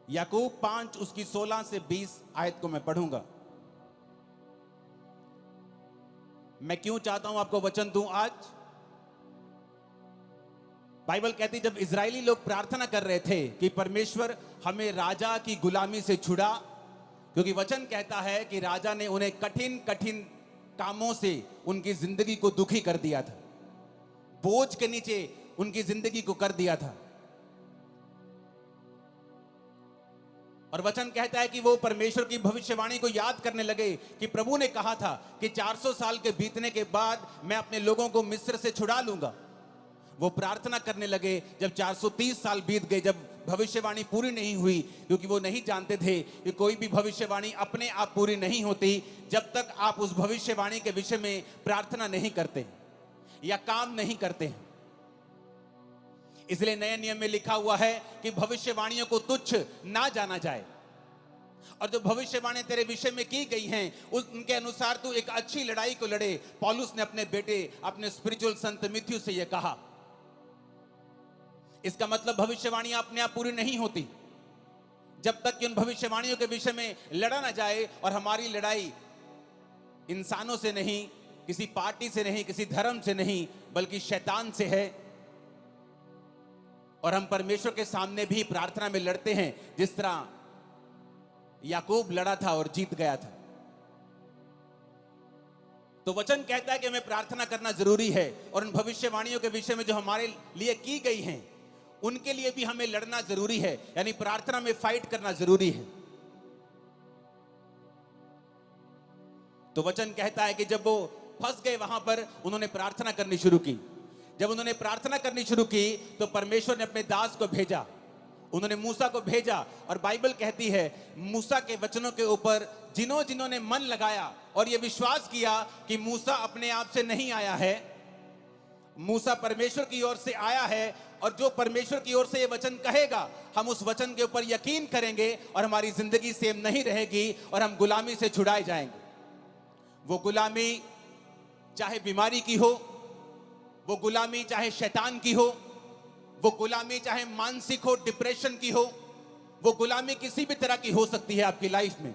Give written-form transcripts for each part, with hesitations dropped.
याकूब 5 उसकी 16 से 20 आयत को मैं पढ़ूंगा। मैं क्यों चाहता हूं आपको वचन दूं आज। बाइबल कहती जब इजरायली लोग प्रार्थना कर रहे थे कि परमेश्वर हमें राजा की गुलामी से छुड़ा, क्योंकि वचन कहता है कि राजा ने उन्हें कठिन कठिन कामों से उनकी जिंदगी को दुखी कर दिया था, बोझ के नीचे उनकी जिंदगी को कर दिया था। और वचन कहता है कि वो परमेश्वर की भविष्यवाणी को याद करने लगे कि प्रभु ने कहा था कि 400 साल के बीतने के बाद मैं अपने लोगों को मिस्र से छुड़ा लूंगा। वो प्रार्थना करने लगे जब 430 साल बीत गए, जब भविष्यवाणी पूरी नहीं हुई, क्योंकि वो नहीं जानते थे कि कोई भी भविष्यवाणी अपने आप पूरी नहीं होती जब तक आप उस भविष्यवाणी के विषय में प्रार्थना नहीं करते या काम नहीं करते हैं। इसलिए नए नियम में लिखा हुआ है कि भविष्यवाणियों को तुच्छ ना जाना जाए, और जो भविष्यवाणी तेरे विषय में की गई हैं उनके अनुसार तू एक अच्छी लड़ाई को लड़े। पौलुस ने अपने बेटे, अपने स्पिरिचुअल संत मिथ्यू से यह कहा। इसका मतलब भविष्यवाणियां अपने आप पूरी नहीं होती जब तक कि उन भविष्यवाणियों के विषय में लड़ा ना जाए। और हमारी लड़ाई इंसानों से नहीं, किसी पार्टी से नहीं, किसी धर्म से नहीं, बल्कि शैतान से है। और हम परमेश्वर के सामने भी प्रार्थना में लड़ते हैं जिस तरह याकूब लड़ा था और जीत गया था। तो वचन कहता है कि हमें प्रार्थना करना जरूरी है, और उन भविष्यवाणियों के विषय में जो हमारे लिए की गई हैं उनके लिए भी हमें लड़ना जरूरी है, यानी प्रार्थना में फाइट करना जरूरी है। तो वचन कहता है कि जब वो फंस गए वहां पर, उन्होंने प्रार्थना करनी शुरू की। जब उन्होंने प्रार्थना करनी शुरू की तो परमेश्वर ने अपने दास को भेजा, उन्होंने मूसा को भेजा। और बाइबल कहती है मूसा के वचनों के ऊपर जिन्होंने मन लगाया और यह विश्वास किया कि मूसा अपने आप से नहीं आया है, मूसा परमेश्वर की ओर से आया है, और जो परमेश्वर की ओर से ये वचन कहेगा हम उस वचन के ऊपर यकीन करेंगे और हमारी जिंदगी सेम नहीं रहेगी और हम गुलामी से छुड़ाए जाएंगे। वो गुलामी चाहे बीमारी की हो, वो गुलामी चाहे शैतान की हो, वो गुलामी चाहे मानसिक हो, डिप्रेशन की हो, वो गुलामी किसी भी तरह की हो सकती है आपकी लाइफ में।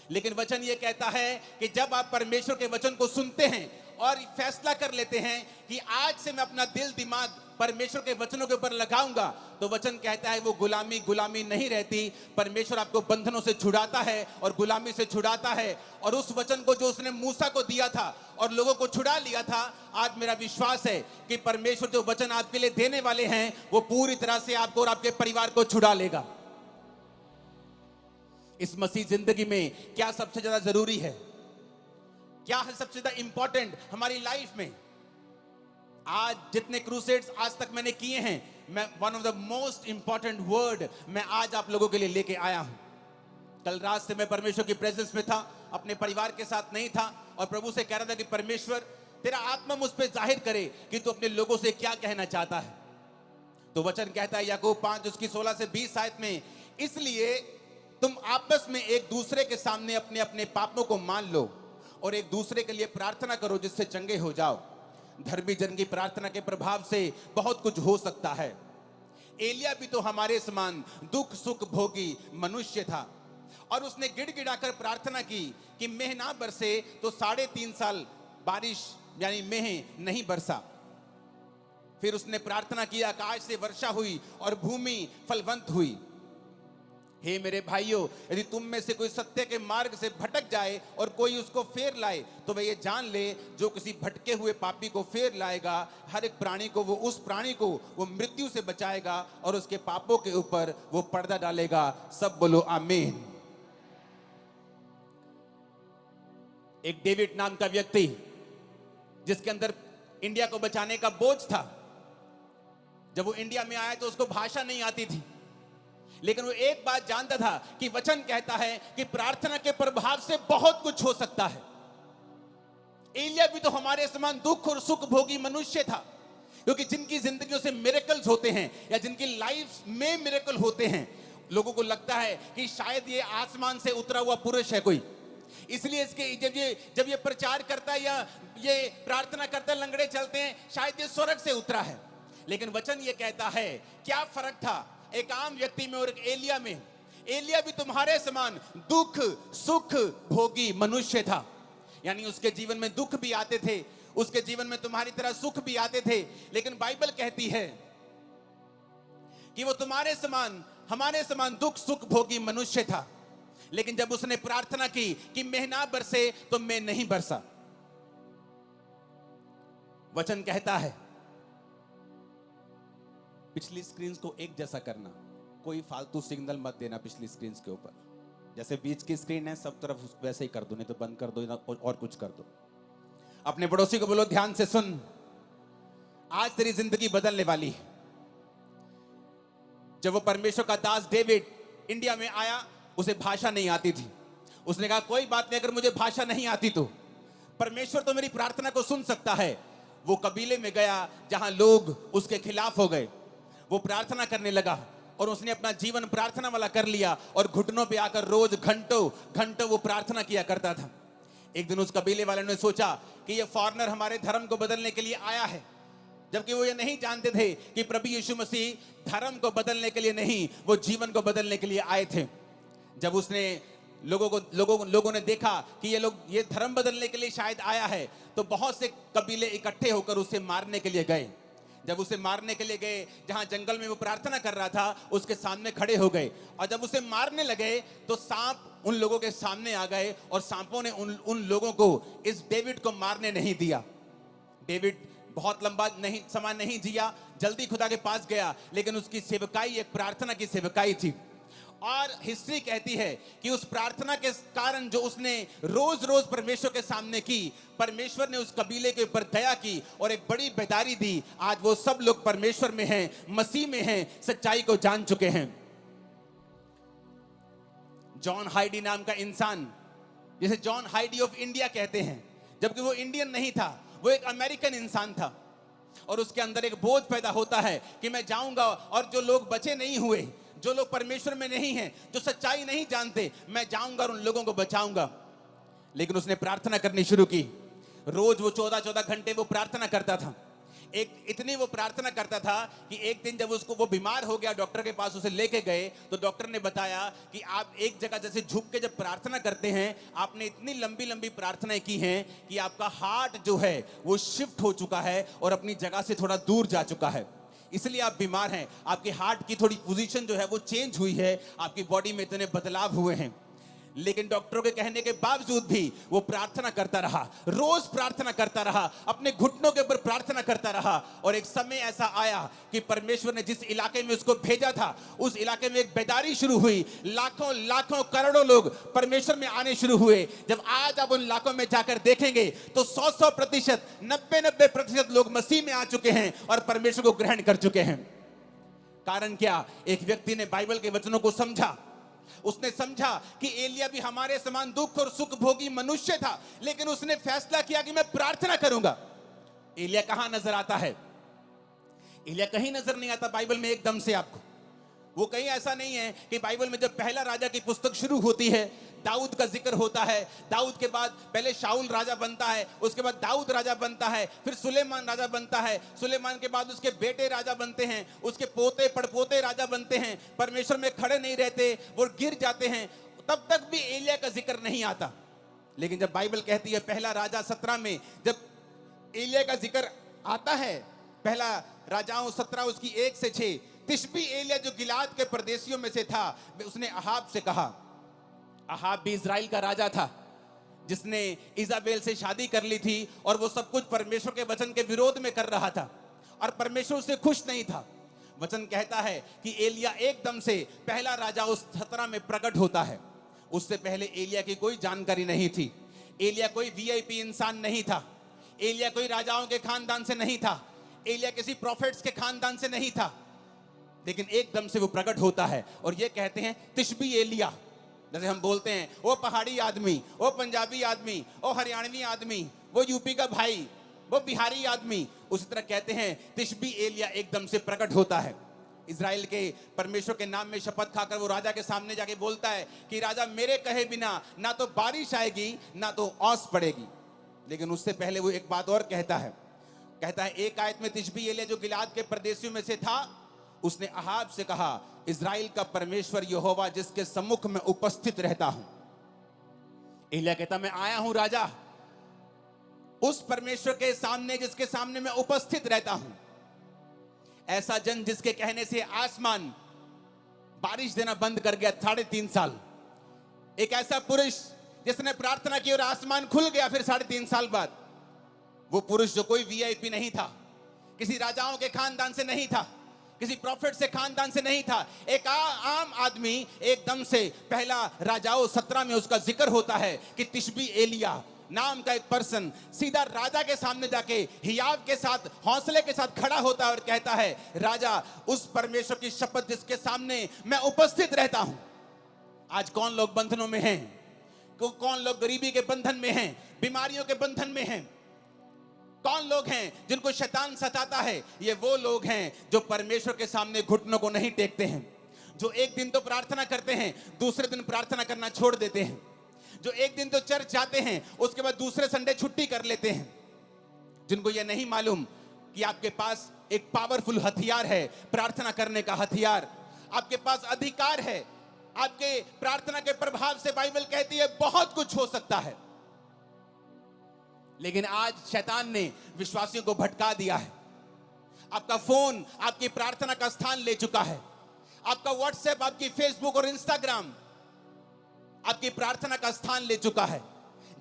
लेकिन वचन ये कहता है कि जब आप परमेश्वर के वचन को सुनते हैं और फैसला कर लेते हैं कि आज से मैं अपना दिल दिमाग परमेश्वर के वचनों के ऊपर लगाऊंगा, तो वचन कहता है वो गुलामी नहीं रहती। परमेश्वर आपको बंधनों से छुड़ाता है और गुलामी से छुड़ाता है। और उस वचन को जो उसने मूसा को दिया था और लोगों को छुड़ा लिया था, आज मेरा विश्वास है कि परमेश्वर जो वचन आपके लिए देने वाले हैं वो पूरी तरह से आपको और आपके परिवार को छुड़ा लेगा। इस मसीह जिंदगी में क्या सबसे ज्यादा जरूरी है, क्या है सबसे ज्यादा इंपॉर्टेंट हमारी लाइफ में? आज जितने क्रूसेड्स आज तक मैंने किए हैं, मैं one of the most important word मैं आज आप लोगों के लिए लेके आया हूं। कल रात से मैं परमेश्वर की प्रेजेंस में था, अपने परिवार के साथ नहीं था, और प्रभु से कह रहा था कि परमेश्वर तेरा आत्मा मुझ पे जाहिर करे कि तू अपने लोगों से क्या कहना चाहता है। तो वचन कहता है याकूब 5 उसकी 16 से 20 आयत में, इसलिए तुम आपस में एक दूसरे के सामने अपने अपने पापों को मान लो और एक दूसरे के लिए प्रार्थना करो जिससे चंगे हो जाओ। धर्मी जन की प्रार्थना के प्रभाव से बहुत कुछ हो सकता है। एलिया भी तो हमारे समान दुख सुख भोगी मनुष्य था, और उसने गिड़गिड़ाकर प्रार्थना की कि मेह ना बरसे, तो 3.5 साल बारिश यानी मेह नहीं बरसा। फिर उसने प्रार्थना की, आकाश से वर्षा हुई और भूमि फलवंत हुई। हे मेरे भाइयों, यदि तुम में से कोई सत्य के मार्ग से भटक जाए और कोई उसको फेर लाए, तो वह ये जान ले जो किसी भटके हुए पापी को फेर लाएगा, हर एक प्राणी को उस प्राणी को वो मृत्यु से बचाएगा और उसके पापों के ऊपर वो पर्दा डालेगा। सब बोलो आमीन। एक डेविड नाम का व्यक्ति जिसके अंदर इंडिया को बचाने का बोझ था, जब वो इंडिया में आया तो उसको भाषा नहीं आती थी, लेकिन वो एक बात जानता था कि वचन कहता है कि प्रार्थना के प्रभाव से बहुत कुछ हो सकता है। एलिया भी तो हमारे समान दुख और सुख भोगी मनुष्य था, क्योंकि जिनकी जिंदगियों से मिरेकल्स होते हैं या जिनकी लाइफ में मिरेकल होते हैं, लोगों को लगता है कि शायद ये आसमान से उतरा हुआ पुरुष है कोई, इसलिए इसके जब ये प्रचार करता है या ये प्रार्थना करता है, लंगड़े चलते हैं, शायद ये स्वर्ग से उतरा है। लेकिन वचन ये कहता है क्या फर्क था एक आम व्यक्ति में और एक एलिया में? एलिया भी तुम्हारे समान दुख सुख भोगी मनुष्य था। यानी उसके जीवन में दुख भी आते थे, उसके जीवन में तुम्हारी तरह सुख भी आते थे, लेकिन बाइबल कहती है कि वो तुम्हारे समान हमारे समान दुख सुख भोगी मनुष्य था। लेकिन जब उसने प्रार्थना की कि मेघ ना बरसे तो मैं नहीं बरसा। वचन कहता है पिछली स्क्रीन को एक जैसा करना, कोई फालतू सिग्नल मत देना पिछली स्क्रीन के ऊपर। जैसे बीच की स्क्रीन है सब तरफ वैसे ही कर दो, नहीं तो बंद कर दो और कुछ कर दो। अपने पड़ोसी को बोलो ध्यान से सुन, आज तेरी जिंदगी बदलने वाली है। जब वो परमेश्वर का दास डेविड इंडिया में आया, उसे भाषा नहीं आती थी। उसने कहा कोई बात नहीं, अगर मुझे भाषा नहीं आती तो परमेश्वर तो मेरी प्रार्थना को सुन सकता है। वो कबीले में गया जहां लोग उसके खिलाफ हो गए, वो प्रार्थना करने लगा और उसने अपना जीवन प्रार्थना वाला कर लिया और घुटनों पे आकर रोज घंटों घंटों वो प्रार्थना किया करता था। एक दिन उस कबीले वाले ने सोचा कि ये फॉरेनर हमारे धर्म को बदलने के लिए आया है, जबकि वो ये नहीं जानते थे कि प्रभु यीशु मसीह धर्म को बदलने के लिए नहीं, वो जीवन को बदलने के लिए आए थे। जब उसने लोगों ने देखा कि ये धर्म बदलने के लिए शायद आया है, तो बहुत से कबीले इकट्ठे होकर उसे मारने के लिए गए। जब उसे मारने के लिए गए, जहां जंगल में वो प्रार्थना कर रहा था, उसके सामने खड़े हो गए और जब उसे मारने लगे तो सांप उन लोगों के सामने आ गए और सांपों ने उन लोगों को इस डेविड को मारने नहीं दिया। डेविड बहुत लंबा समय नहीं जिया, जल्दी खुदा के पास गया, लेकिन उसकी सेवकाई एक प्रार्थना की सेवकाई थी। और हिस्ट्री कहती है कि उस प्रार्थना के कारण जो उसने रोज रोज परमेश्वर के सामने की, परमेश्वर ने उस कबीले के ऊपर दया की और एक बड़ी बेदारी दी। आज वो सब लोग परमेश्वर में हैं, मसीह में हैं, सच्चाई को जान चुके हैं। जॉन हाइडी नाम का इंसान, जिसे जॉन हाइडी ऑफ इंडिया कहते हैं, जबकि वो इंडियन नहीं था, वो एक अमेरिकन इंसान था। और उसके अंदर एक बोझ पैदा होता है कि मैं जाऊंगा और जो लोग बचे नहीं हुए, जो लोग परमेश्वर में नहीं हैं, जो सच्चाई नहीं जानते, मैं जाऊंगा और उन लोगों को बचाऊंगा। लेकिन उसने प्रार्थना करनी शुरू की। रोज वो 14-14 घंटे वो प्रार्थना करता था। इतनी वो प्रार्थना करता था कि एक दिन जब वो बीमार हो गया, डॉक्टर के पास उसे लेके गए तो डॉक्टर ने बताया कि आप एक जगह जैसे झुक के जब प्रार्थना करते हैं, आपने इतनी लंबी लंबी प्रार्थनाएं की हैं कि आपका हार्ट जो है वो शिफ्ट हो चुका है और अपनी जगह से थोड़ा दूर जा चुका है, इसलिए आप बीमार हैं। आपके हार्ट की थोड़ी पोजीशन जो है वो चेंज हुई है, आपकी बॉडी में इतने बदलाव हुए हैं। लेकिन डॉक्टरों के कहने के बावजूद भी वो प्रार्थना करता रहा, रोज प्रार्थना करता रहा, अपने घुटनों के ऊपर प्रार्थना करता रहा। और एक समय ऐसा आया कि परमेश्वर ने जिस इलाके में उसको भेजा था, उस इलाके में एक बेदारी शुरू हुई। लाखों लाखों करोड़ों लोग परमेश्वर में आने शुरू हुए। जब आज आप उन इलाकों में जाकर देखेंगे तो 100%, 90% लोग मसीह में आ चुके हैं और परमेश्वर को ग्रहण कर चुके हैं। कारण क्या? एक व्यक्ति ने बाइबल के वचनों को समझा। उसने समझा कि एलिया भी हमारे समान दुख और सुख भोगी मनुष्य था, लेकिन उसने फैसला किया कि मैं प्रार्थना करूंगा। एलिया कहां नजर आता है? एलिया कहीं नजर नहीं आता बाइबल में एकदम से आपको। वो कहीं ऐसा नहीं है कि बाइबल में जब पहला राजा की पुस्तक शुरू होती है, दाऊद का जिक्र होता है, दाऊद के बाद पहले शाऊल राजा बनता है, उसके बाद दाऊद राजा बनता है, फिर सुलेमान राजा बनता है, सुलेमान के बाद उसके बेटे राजा बनते हैं, उसके पोते पड़पोते राजा बनते हैं, परमेश्वर में खड़े नहीं रहते, वो गिर जाते हैं, तब तक भी एलिया का जिक्र नहीं आता। लेकिन जब बाइबल कहती है पहला राजा 17 में जब एलिया का जिक्र आता है, पहला राजाओं 17 उसकी 1 से 6, तिशबी एलिया जो गिलाद के परदेशियों में से था, उसने अहाब से कहा। अहाब भी इजराइल का राजा था जिसने इजाबेल से शादी कर ली थी और वो सब कुछ परमेश्वर के वचन के विरोध में कर रहा था और परमेश्वर उससे खुश नहीं था। वचन कहता है कि एलिया एकदम से पहला राजा उस 17 में प्रकट होता है। उससे पहले एलिया की कोई जानकारी नहीं थी। एलिया कोई वीआईपी इंसान नहीं था। एलिया कोई राजाओं के खानदान से नहीं था। एलिया किसी प्रॉफिट्स के खानदान से नहीं था। लेकिन एकदम से वो प्रकट होता है और ये कहते हैं तिशबी एलिया। जैसे हम बोलते हैं वो पहाड़ी आदमी, वो पंजाबी आदमी, वो हरियाणवी आदमी, वो यूपी का भाई, वो बिहारी आदमी, उसी तरह कहते हैं तिशबी एलिया एकदम से प्रकट होता है। इजराइल के परमेश्वर के नाम में शपथ खाकर वो राजा के सामने जाके बोलता है कि राजा मेरे कहे बिना ना तो बारिश आएगी ना तो ओस पड़ेगी। लेकिन उससे पहले वो एक बात और कहता है एक आयत में तिशबी एलिया जो गिलाद के परदेशियों में से था, उसने अहाब से कहा, इज़राइल का परमेश्वर यहोवा जिसके सम्मुख में उपस्थित रहता हूं। एलिया कहता, मैं आया हूं राजा, उस परमेश्वर के सामने जिसके सामने मैं उपस्थित रहता हूं। ऐसा जन जिसके कहने से आसमान बारिश देना बंद कर गया 3.5 साल। एक ऐसा पुरुष जिसने प्रार्थना की और आसमान खुल गया फिर 3.5 साल बाद। वो पुरुष जो कोई वीआईपी नहीं था, किसी राजाओं के खानदान से नहीं था, किसी प्रॉफिट से खानदान से नहीं था, एक आम आदमी। एकदम से पहला राजाओं 17 में उसका जिक्र होता है कि तिशबी एलिया नाम का एक पर्सन सीधा राजा के सामने जाके हियाव के साथ हौसले के साथ खड़ा होता है और कहता है, राजा उस परमेश्वर की शपथ जिसके सामने मैं उपस्थित रहता हूं। आज कौन लोग बंधनों में हैं? कौन लोग गरीबी के बंधन में हैं, बीमारियों के बंधन में हैं? कौन लोग हैं जिनको शैतान सताता है? ये वो लोग हैं जो परमेश्वर के सामने घुटनों को नहीं टेकते हैं, जो एक दिन तो प्रार्थना करते हैं, दूसरे दिन प्रार्थना करना छोड़ देते हैं, जो एक दिन तो चर्च जाते हैं, उसके बाद दूसरे संडे छुट्टी कर लेते हैं, जिनको ये नहीं मालूम कि आपके पास एक पावरफुल हथियार है, प्रार्थना करने का हथियार। आपके पास अधिकार है, आपके प्रार्थना के प्रभाव से बाइबल कहती है बहुत कुछ हो सकता है। लेकिन आज शैतान ने विश्वासियों को भटका दिया है। आपका फोन आपकी प्रार्थना का स्थान ले चुका है। आपका व्हाट्सएप, आपकी फेसबुक और इंस्टाग्राम आपकी प्रार्थना का स्थान ले चुका है।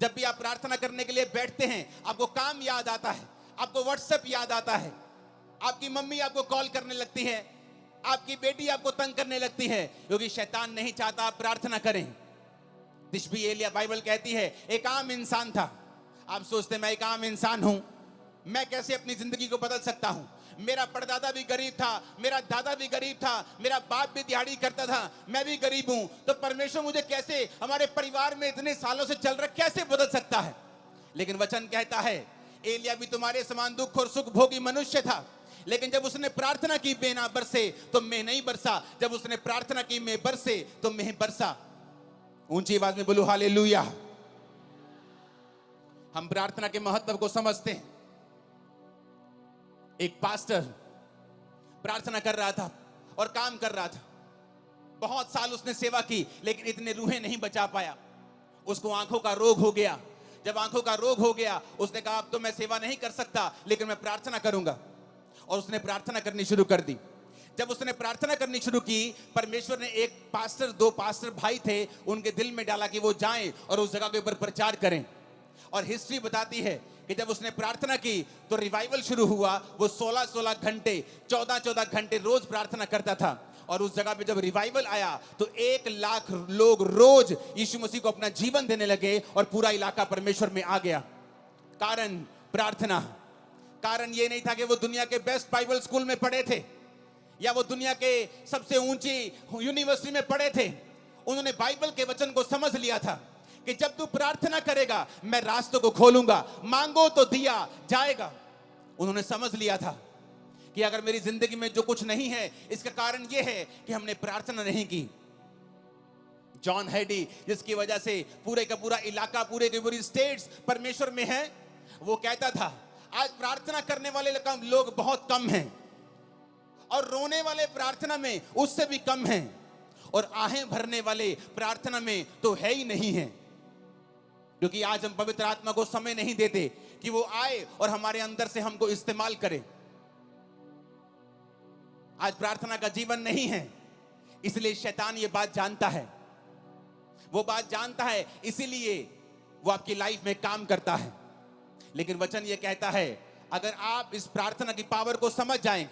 जब भी आप प्रार्थना करने के लिए बैठते हैं, आपको काम याद आता है, आपको व्हाट्सएप याद आता है, आपकी मम्मी आपको कॉल करने लगती है, आपकी बेटी आपको तंग करने लगती है, क्योंकि शैतान नहीं चाहता आप प्रार्थना करें। तिशबी एलिया, बाइबल कहती है, एक आम इंसान था। आप सोचते हैं मैं एक आम इंसान हूं, मैं कैसे अपनी जिंदगी को बदल सकता हूं? मेरा परदादा भी गरीब था, मेरा दादा भी गरीब था, मेरा बाप भी दिहाड़ी करता था, मैं भी गरीब हूं, तो परमेश्वर मुझे कैसे, हमारे परिवार में इतने सालों से चल रहा, कैसे बदल सकता है? लेकिन वचन कहता है एलिया भी तुम्हारे समान दुख और सुख भोगी मनुष्य था, लेकिन जब उसने प्रार्थना की बेना बरसे तो मैं नहीं बरसा, जब उसने प्रार्थना की मैं बरसे तो मैं बरसा। ऊंची आवाज में बोलो हालेलुया। हम प्रार्थना के महत्व को समझते हैं। एक पास्टर प्रार्थना कर रहा था और काम कर रहा था। बहुत साल उसने सेवा की, लेकिन इतने रूहें नहीं बचा पाया। उसको आंखों का रोग हो गया। जब आंखों का रोग हो गया, उसने कहा अब तो मैं सेवा नहीं कर सकता, लेकिन मैं प्रार्थना करूंगा। और उसने प्रार्थना करनी शुरू कर दी। जब उसने प्रार्थना करनी शुरू की, परमेश्वर ने एक पास्टर, 2 पास्टर भाई थे, उनके दिल में डाला कि वो जाएं और उस जगह के ऊपर प्रचार करें। और हिस्ट्री बताती है कि जब उसने प्रार्थना की तो रिवाइवल शुरू हुआ। वो 16-16 घंटे, 14-14 घंटे रोज प्रार्थना करता था। और उस जगह पे जब रिवाइवल आया तो 1 लाख लोग रोज यीशु मसीह को अपना जीवन देने लगे और पूरा इलाका परमेश्वर में आ गया। कारण प्रार्थना। कारण ये नहीं था कि वो दुनिया के बेस्ट बाइबल स्कूल में पढ़े थे या वो दुनिया के सबसे ऊंची यूनिवर्सिटी में पढ़े थे। उन्होंने बाइबल के वचन को समझ लिया था कि जब तू प्रार्थना करेगा मैं रास्तों को खोलूंगा, मांगो तो दिया जाएगा। उन्होंने समझ लिया था कि अगर मेरी जिंदगी में जो कुछ नहीं है, इसका कारण यह है कि हमने प्रार्थना नहीं की। जॉन हैडी, जिसकी वजह से पूरे का पूरा इलाका, पूरे की पूरी स्टेट्स परमेश्वर में है, वो कहता था आज प्रार्थना करने वाले लोग बहुत कम हैं और रोने वाले प्रार्थना में उससे भी कम हैं और आहें भरने वाले प्रार्थना में तो है ही नहीं है। क्योंकि आज हम पवित्र आत्मा को समय नहीं देते कि वो आए और हमारे अंदर से हमको इस्तेमाल करे। आज प्रार्थना का जीवन नहीं है, इसलिए शैतान ये बात जानता है। वो बात जानता है, इसीलिए वो आपकी लाइफ में काम करता है। लेकिन वचन ये कहता है अगर आप इस प्रार्थना की पावर को समझ जाएंगे,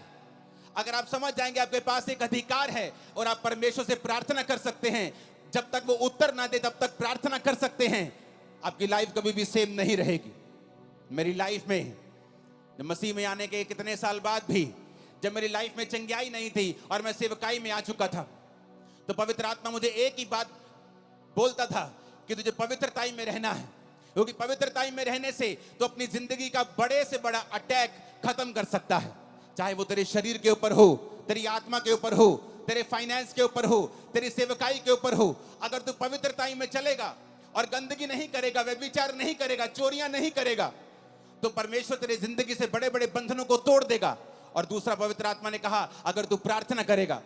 अगर आप समझ जाएंगे आपके पास एक अधिकार है और आप परमेश्वर से प्रार्थना कर सकते हैं, जब तक वो उत्तर ना दे तब तक प्रार्थना कर सकते हैं, आपकी लाइफ कभी भी सेम नहीं रहेगी। मेरी लाइफ में मसीह में आने के कितने साल बाद भी जब मेरी लाइफ में चंगाई नहीं थी और मैं सेवकाई में आ चुका था, तो पवित्र आत्मा मुझे एक ही बात बोलता था कि तुझे पवित्रताई में रहना है, क्योंकि पवित्रताई में रहने से तो अपनी जिंदगी का बड़े से बड़ा अटैक खत्म कर सकता है। चाहे वो तेरे शरीर के ऊपर हो, तेरी आत्मा के ऊपर हो, तेरे फाइनेंस के ऊपर हो, तेरी सेवकाई के ऊपर हो। अगर तू पवित्रताई में चलेगा और गंदगी नहीं करेगा, व्यभिचार नहीं करेगा, चोरियां नहीं करेगा, तो परमेश्वर तेरी जिंदगी से बड़े बड़े बंधनों को तोड़ देगा और दूसरा पवित्र आत्मा ने कहा अगर तू प्रार्थना करेगा,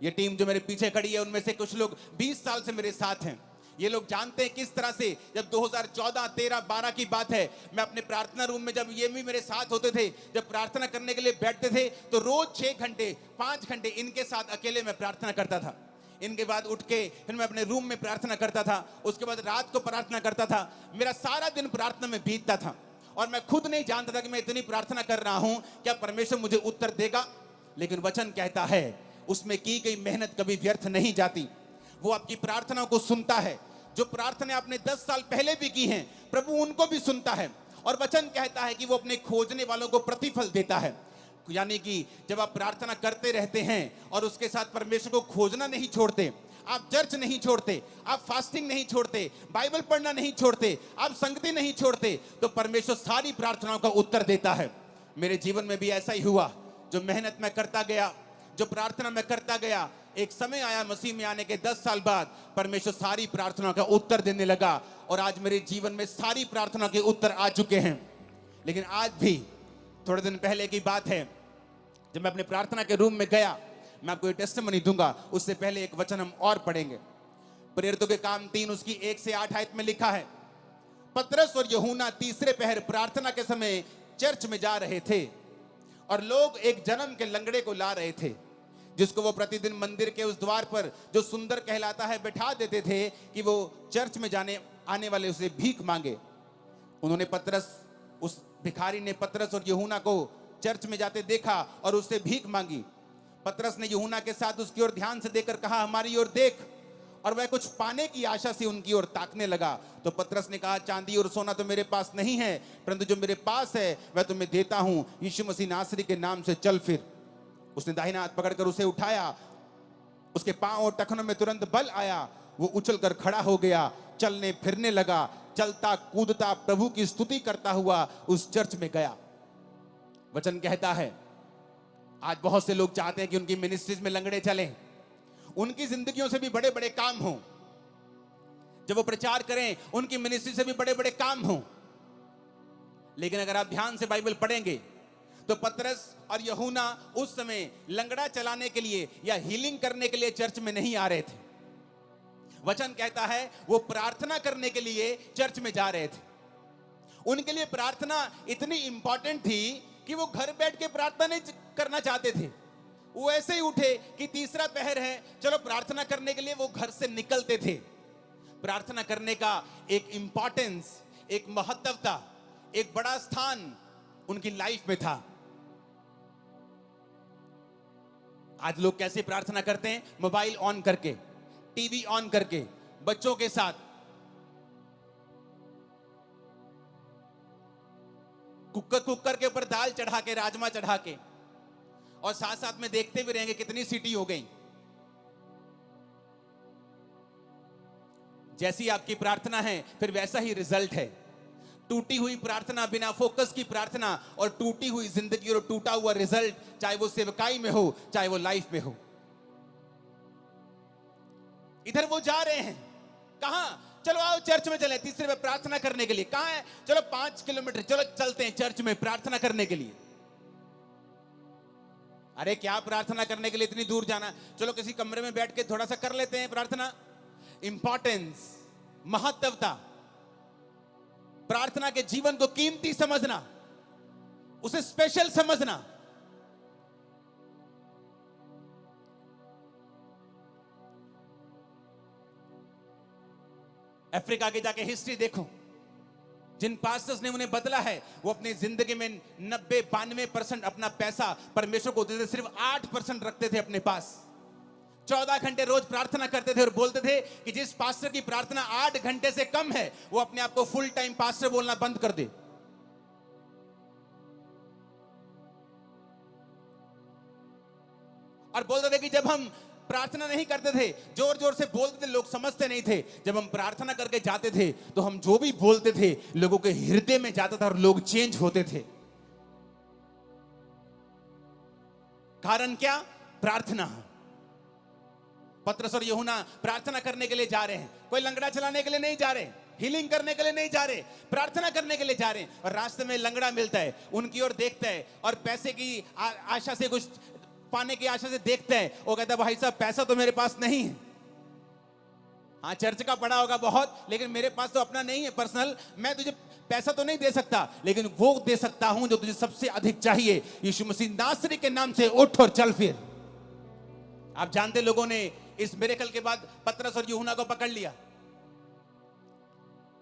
ये टीम जो मेरे पीछे खड़ी है उनमें से कुछ लोग 20 साल से मेरे साथ हैं, ये लोग जानते हैं किस तरह से जब 2014, 13, 12 की बात है, मैं अपने प्रार्थना रूम में जब ये भी मेरे साथ होते थे, जब प्रार्थना करने के लिए बैठते थे तो रोज 6 घंटे 5 घंटे इनके साथ अकेले मैं प्रार्थना करता था। इनके बाद उठ के फिर मैं अपने रूम में प्रार्थना करता था, उसके बाद रात को प्रार्थना करता था। मेरा सारा दिन प्रार्थना में बीतता था और मैं खुद नहीं जानता था कि मैं इतनी प्रार्थना कर रहा हूं, क्या परमेश्वर मुझे उत्तर देगा? लेकिन वचन कहता है उसमें की गई मेहनत कभी व्यर्थ नहीं जाती। वो आपकी प्रार्थनाओं को सुनता है। जो प्रार्थना आपने 10 साल पहले भी की हैं, प्रभु उनको भी सुनता है। और वचन कहता है कि वो अपने खोजने वालों को प्रतिफल देता है। यानी कि जब आप प्रार्थना करते रहते हैं और उसके साथ परमेश्वर को खोजना नहीं छोड़ते, आप चर्च नहीं छोड़ते, आप फास्टिंग नहीं छोड़ते, बाइबल पढ़ना नहीं छोड़ते, आप संगति नहीं छोड़ते, तो परमेश्वर सारी प्रार्थनाओं का उत्तर देता है। मेरे जीवन में भी ऐसा ही हुआ। जो मेहनत मैं करता गया, जो प्रार्थना मैं करता गया, एक समय आया मसीह में आने के 10 साल बाद परमेश्वर सारी प्रार्थनाओं का उत्तर देने लगा और आज मेरे जीवन में सारी प्रार्थना के उत्तर आ चुके हैं। लेकिन आज भी थोड़े दिन पहले की बात है, जब मैं अपने प्रार्थना के रूम में गया, मैं आपको ये टेस्टिमनी दूंगा, उससे पहले एक वचन हम और पढ़ेंगे। प्रेरितों के काम 3 उसकी 1 से 8 आयत में लिखा है, पतरस और यूहन्ना तीसरे पहर प्रार्थना के समय चर्च में जा रहे थे और लोग एक जन्म के लंगड़े को ला रहे थे, जिसको वो प्रतिदिन मंदिर के उस द्वार पर जो सुंदर कहलाता है बैठा देते थे कि वो चर्च में आने वाले उसे भीख मांगे। उस भिखारी ने पतरस और यूहन्ना को चर्च में जाते देखा और उससे भीख मांगी। पतरस ने यूहन्ना के साथ उसकी ओर ध्यान से देखकर कहा, हमारी ओर देख। और वह कुछ पाने की आशा से उनकी ओर ताकने लगा। तो पतरस ने कहा, चांदी और सोना तो मेरे पास नहीं है, परंतु जो मेरे पास है वह तुम्हें देता हूं। यीशु मसीह नासरी के नाम से चल फिर। उसने दाहिना हाथ पकड़कर उसे उठाया। उसके पांव और टखनों में तुरंत बल आया। वो उछलकर खड़ा हो गया, चलने फिरने लगा, चलता कूदता प्रभु की स्तुति करता हुआ उस चर्च में गया। वचन कहता है आज बहुत से लोग चाहते हैं कि उनकी मिनिस्ट्रीज में लंगड़े चलें, उनकी जिंदगियों से भी बड़े बड़े काम हों, जब वो प्रचार करें उनकी मिनिस्ट्री से भी बड़े बड़े काम हों। लेकिन अगर आप ध्यान से बाइबल पढ़ेंगे तो पतरस और यूहन्ना उस समय लंगड़ा चलाने के लिए या हीलिंग करने के लिए चर्च में नहीं आ रहे थे। वचन कहता है वो प्रार्थना करने के लिए चर्च में जा रहे थे। उनके लिए प्रार्थना इतनी इंपॉर्टेंट थी कि वो घर बैठ के प्रार्थना नहीं करना चाहते थे। वो ऐसे ही उठे कि तीसरा पहर है, चलो प्रार्थना करने के लिए वो घर से निकलते थे। प्रार्थना करने का एक इंपॉर्टेंस, एक महत्वता, एक बड़ा स्थान उनकी लाइफ में था। आज लोग कैसे प्रार्थना करते हैं? मोबाइल ऑन करके, टीवी ऑन करके, बच्चों के साथ, कुकर के ऊपर दाल चढ़ा के, राजमा चढ़ा के, और साथ साथ में देखते भी रहेंगे कितनी सीटी हो गई। जैसी आपकी प्रार्थना है फिर वैसा ही रिजल्ट है। टूटी हुई प्रार्थना, बिना फोकस की प्रार्थना और टूटी हुई जिंदगी और टूटा हुआ रिजल्ट, चाहे वो सेवकाई में हो चाहे वो लाइफ में हो। इधर वो जा रहे हैं, कहां? चलो आओ चर्च में चले, तीसरे में प्रार्थना करने के लिए। कहां है? चलो 5 किलोमीटर, चलो चलते हैं चर्च में प्रार्थना करने के लिए। अरे क्या प्रार्थना करने के लिए इतनी दूर जाना? चलो किसी कमरे में बैठ के थोड़ा सा कर लेते हैं प्रार्थना। इंपॉर्टेंस, महत्वता, प्रार्थना के जीवन को कीमती समझना, उसे स्पेशल समझना। अफ्रीका के जाके हिस्ट्री देखो, जिन पास्टर्स ने उन्हें बदला है वो अपनी जिंदगी में 90-92% अपना पैसा परमेश्वर को देते, सिर्फ 8% रखते थे अपने पास। 14 घंटे रोज प्रार्थना करते थे और बोलते थे कि जिस पास्टर की प्रार्थना 8 घंटे से कम है वो अपने आप को फुल टाइम पास्टर बोलना बंद कर दे। और बोलते थे कि जब हम प्रार्थना नहीं करते थे, जोर जोर से बोलते थे, लोग समझते नहीं थे। जब हम प्रार्थना करके जाते थे तो हम जो भी बोलते थे लोगों के हृदय में जाता था और लोग चेंज होते थे। कारण क्या? प्रार्थना। पतरस और यूहन्ना प्रार्थना करने के लिए जा रहे हैं, कोई लंगड़ा चलाने के लिए नहीं जा रहे। हीलिंग करने के लिए नहीं जा रहे, प्रार्थना करने के लिए जा रहे हैं। और रास्ते में लंगड़ा मिलता है, उनकी ओर देखता है और पैसे की आशा से, कुछ पाने की आशा से देखता है। वो कहता है भाई साहब पैसा तो मेरे पास नहीं है, हाँ चर्च का पड़ा होगा बहुत, लेकिन मेरे पास तो अपना नहीं है पर्सनल, मैं तुझे पैसा तो नहीं दे सकता, लेकिन वो दे सकता हूं जो तुझे सबसे अधिक चाहिए। यीशु मसीह नासरी के नाम से उठ और चल फिर। आप जानते लोगों ने इस मिरेकल के बाद पतरस और यूहन्ना को पकड़ लिया।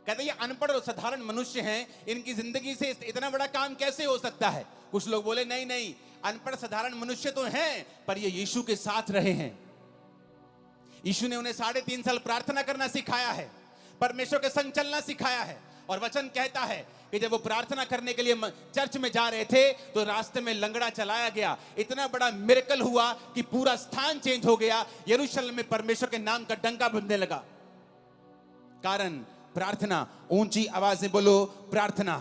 कहते ये अनपढ़ और साधारण मनुष्य हैं, इनकी जिंदगी से इतना बड़ा काम कैसे हो सकता है। कुछ लोग बोले नहीं नहीं, अनपढ़ साधारण मनुष्य तो हैं, पर ये यीशु के साथ रहे हैं। यीशु ने उन्हें 3.5 साल प्रार्थना करना सिखाया है, परमेश्वर के संग चलना सिखाया है। और वचन कहता है कि जब वो प्रार्थना करने के लिए चर्च में जा रहे थे तो रास्ते में लंगड़ा चलाया गया। इतना बड़ा मिरेकल हुआ कि पूरा स्थान चेंज हो गया। यरूशलेम में परमेश्वर के नाम का डंका बजने लगा। कारण प्रार्थना। ऊंची आवाज में बोलो प्रार्थना।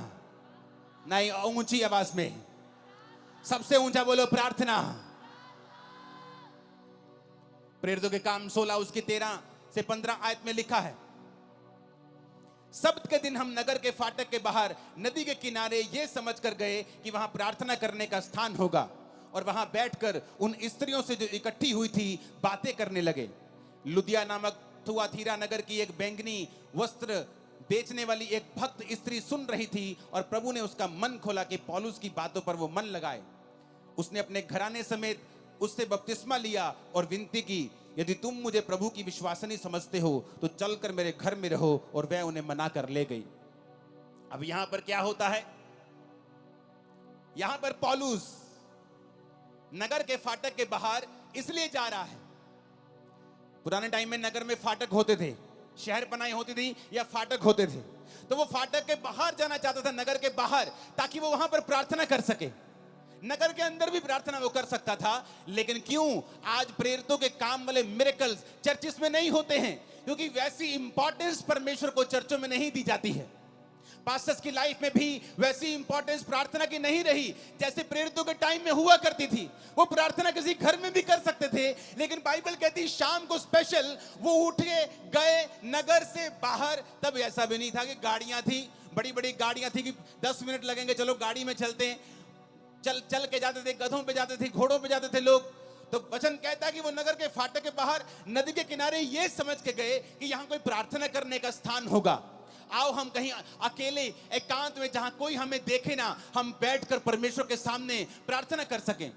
नहीं, ऊंची आवाज में, सबसे ऊंचा बोलो प्रार्थना। प्रेरितों के काम 16 उसकी 13 से 15 आयत में लिखा है, सब्त के दिन हम नगर के फाटक के बाहर नदी के किनारे ये समझ कर गए कि वहां प्रार्थना करने का स्थान होगा, और वहां बैठकर उन स्त्रियों से जो इकट्ठी हुई थी बातें करने लगे। लुदिया नामक थुआतीरा नगर की एक बैंगनी वस्त्र बेचने वाली एक भक्त स्त्री सुन रही थी, और प्रभु ने उसका मन खोला कि पौलुस की बातों पर वो मन लगाए। उसने अपने घराने समेत उससे बपतिस्मा लिया और विनती की, यदि तुम मुझे प्रभु की विश्वासनी समझते हो तो चलकर मेरे घर में रहो, और वह उन्हें मना कर ले गई। अब यहां पर क्या होता है, यहां पर पौलुस नगर के फाटक के बाहर इसलिए जा रहा है। पुराने टाइम में नगर में फाटक होते थे, शहर पनाही होती थी या फाटक होते थे, तो वो फाटक के बाहर जाना चाहता था, नगर के बाहर, ताकि वो वहां पर प्रार्थना कर सके। नगर के अंदर भी प्रार्थना वो कर सकता था, लेकिन क्यों आज प्रेरितों के काम वाले मिरेकल्स चर्चिस में नहीं होते हैं? क्योंकि वैसी इंपॉर्टेंस परमेश्वर को चर्चों में नहीं दी जाती है। पास्टर्स की लाइफ में भी वैसी इंपॉर्टेंस प्रार्थना की नहीं रही जैसे प्रेरितों के टाइम में हुआ करती थी। वो प्रार्थना किसी घर में भी कर सकते थे, लेकिन बाइबल कहती शाम को स्पेशल वो उठ गए नगर से बाहर। तब ऐसा भी नहीं था कि गाड़ियां थी, बड़ी बड़ी गाड़ियां थी कि 10 मिनट लगेंगे, चलो गाड़ी में चलते हैं। चल के जाते थे, गधों पे जाते थे, घोड़ों पे जाते थे लोग। तो वचन कहता है कि वो नगर के फाटक के बाहर नदी के किनारे ये समझ के गए कि यहाँ कोई प्रार्थना करने का स्थान होगा। आओ हम कहीं अकेले एकांत में, जहां कोई हमें देखे ना, हम बैठकर परमेश्वर के सामने प्रार्थना कर सकें।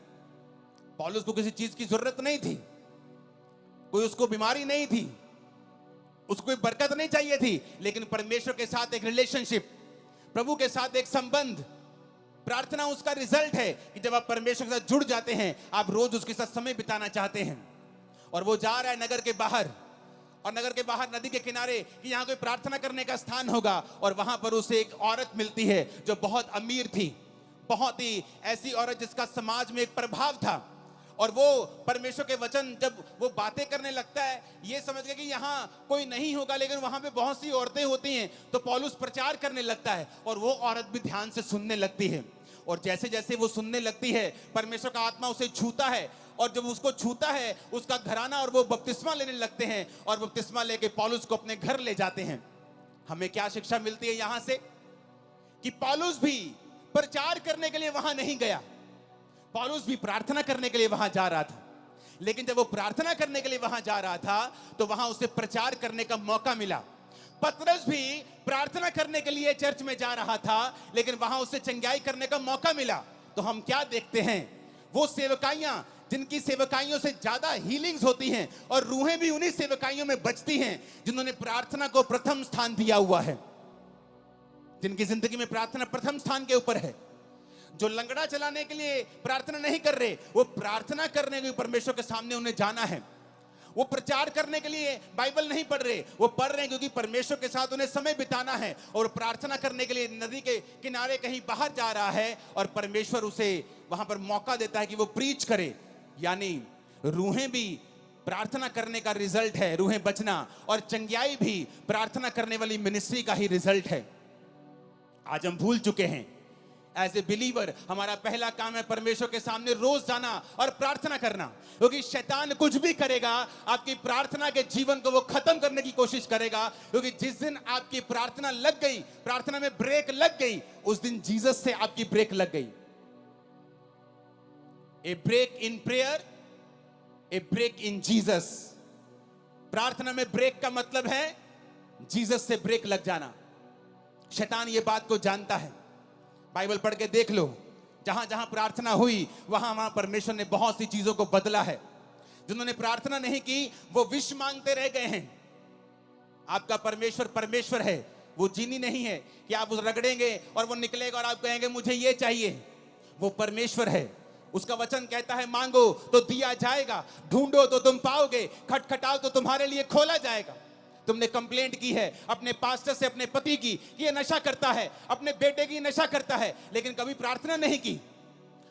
पौलुस को किसी चीज की जरूरत नहीं थी, कोई उसको बीमारी नहीं थी, उसको कोई बरकत नहीं चाहिए थी, लेकिन परमेश्वर के साथ एक रिलेशनशिप, प्रभु के साथ एक संबंध। प्रार्थना उसका रिजल्ट है कि जब आप परमेश्वर के साथ जुड़ जाते हैं, आप रोज उसके साथ समय बिताना चाहते हैं। और वो जा रहा है नगर के बाहर, और नगर के बाहर नदी के किनारे कि यहाँ कोई प्रार्थना करने का स्थान होगा। और वहां पर उसे एक औरत मिलती है जो बहुत अमीर थी, बहुत ही ऐसी औरत जिसका समाज में एक प्रभाव था। और वो परमेश्वर के वचन जब वो बातें करने लगता है, ये समझ गया कि यहाँ कोई नहीं होगा, लेकिन वहां पे बहुत सी औरतें होती हैं। तो पौलुस प्रचार करने लगता है और वो औरत भी ध्यान से सुनने लगती है। और जैसे जैसे वो सुनने लगती है, परमेश्वर का आत्मा उसे छूता है, और जब उसको छूता है उसका घराना और वो बपतिस्मा लेने लगते हैं, और बपतिस्मा लेके पौलुस को अपने घर ले जाते हैं। हमें क्या शिक्षा मिलती है यहां से? कि पौलुस भी प्रचार करने के लिए वहां नहीं गया, पौलुस भी प्रार्थना करने के लिए वहां जा रहा था। लेकिन जब वो प्रार्थना करने के लिए वहां जा रहा था तो वहां उसे प्रचार करने का मौका मिला। पतरस भी प्रार्थना करने के लिए चर्च में जा रहा था, लेकिन वहां उसे चंगाई करने का मौका मिला। तो हम क्या देखते हैं? वो सेवकाइयां जिनकी सेवकाइयों से ज्यादा हीलिंग्स होती हैं, और रूहें भी उन्हीं सेवकाइयों में बचती हैं जिन्होंने प्रार्थना को प्रथम स्थान दिया हुआ है, जिनकी जिंदगी में प्रार्थना प्रथम स्थान के ऊपर है। जो लंगड़ा चलाने के लिए प्रार्थना नहीं कर रहे, वो प्रार्थना करने के परमेश्वर के सामने उन्हें जाना है। वो प्रचार करने के लिए बाइबल नहीं पढ़ रहे, वो पढ़ रहे हैं क्योंकि परमेश्वर के साथ उन्हें समय बिताना है। और प्रार्थना करने के लिए नदी के किनारे कहीं बाहर जा रहा है, और परमेश्वर उसे वहां पर मौका देता है कि वो प्रीच करे। यानी रूहें भी प्रार्थना करने का रिजल्ट है, रूहें बचना, और चंगाई भी प्रार्थना करने वाली मिनिस्ट्री का ही रिजल्ट है। आज हम भूल चुके हैं एज ए बिलीवर हमारा पहला काम है परमेश्वर के सामने रोज जाना और प्रार्थना करना, क्योंकि शैतान कुछ भी करेगा आपकी प्रार्थना के जीवन को वो खत्म करने की कोशिश करेगा। क्योंकि जिस दिन आपकी प्रार्थना लग गई, प्रार्थना में ब्रेक लग गई, उस दिन जीसस से आपकी ब्रेक लग गई। A break in prayer, a break in Jesus. प्रार्थना में ब्रेक का मतलब है जीसस से ब्रेक लग जाना। शैतान ये बात को जानता है। बाइबल पढ़ के देख लो, जहां जहां प्रार्थना हुई वहां वहां परमेश्वर ने बहुत सी चीजों को बदला है। जिन्होंने प्रार्थना नहीं की वो विष मांगते रह गए हैं। आपका परमेश्वर परमेश्वर है, वो जीनी नहीं है कि आप उस रगड़ेंगे और वो निकलेगा और आप कहेंगे मुझे ये चाहिए। वो परमेश्वर है, उसका वचन कहता है मांगो तो दिया जाएगा, ढूंढो तो तुम पाओगे, खटखटाओ तो तुम्हारे लिए खोला जाएगा। तुमने कंप्लेंट की है अपने पास्टर से, अपने पति की, कि ये नशा करता है, अपने बेटे की नशा करता है, लेकिन कभी प्रार्थना नहीं की।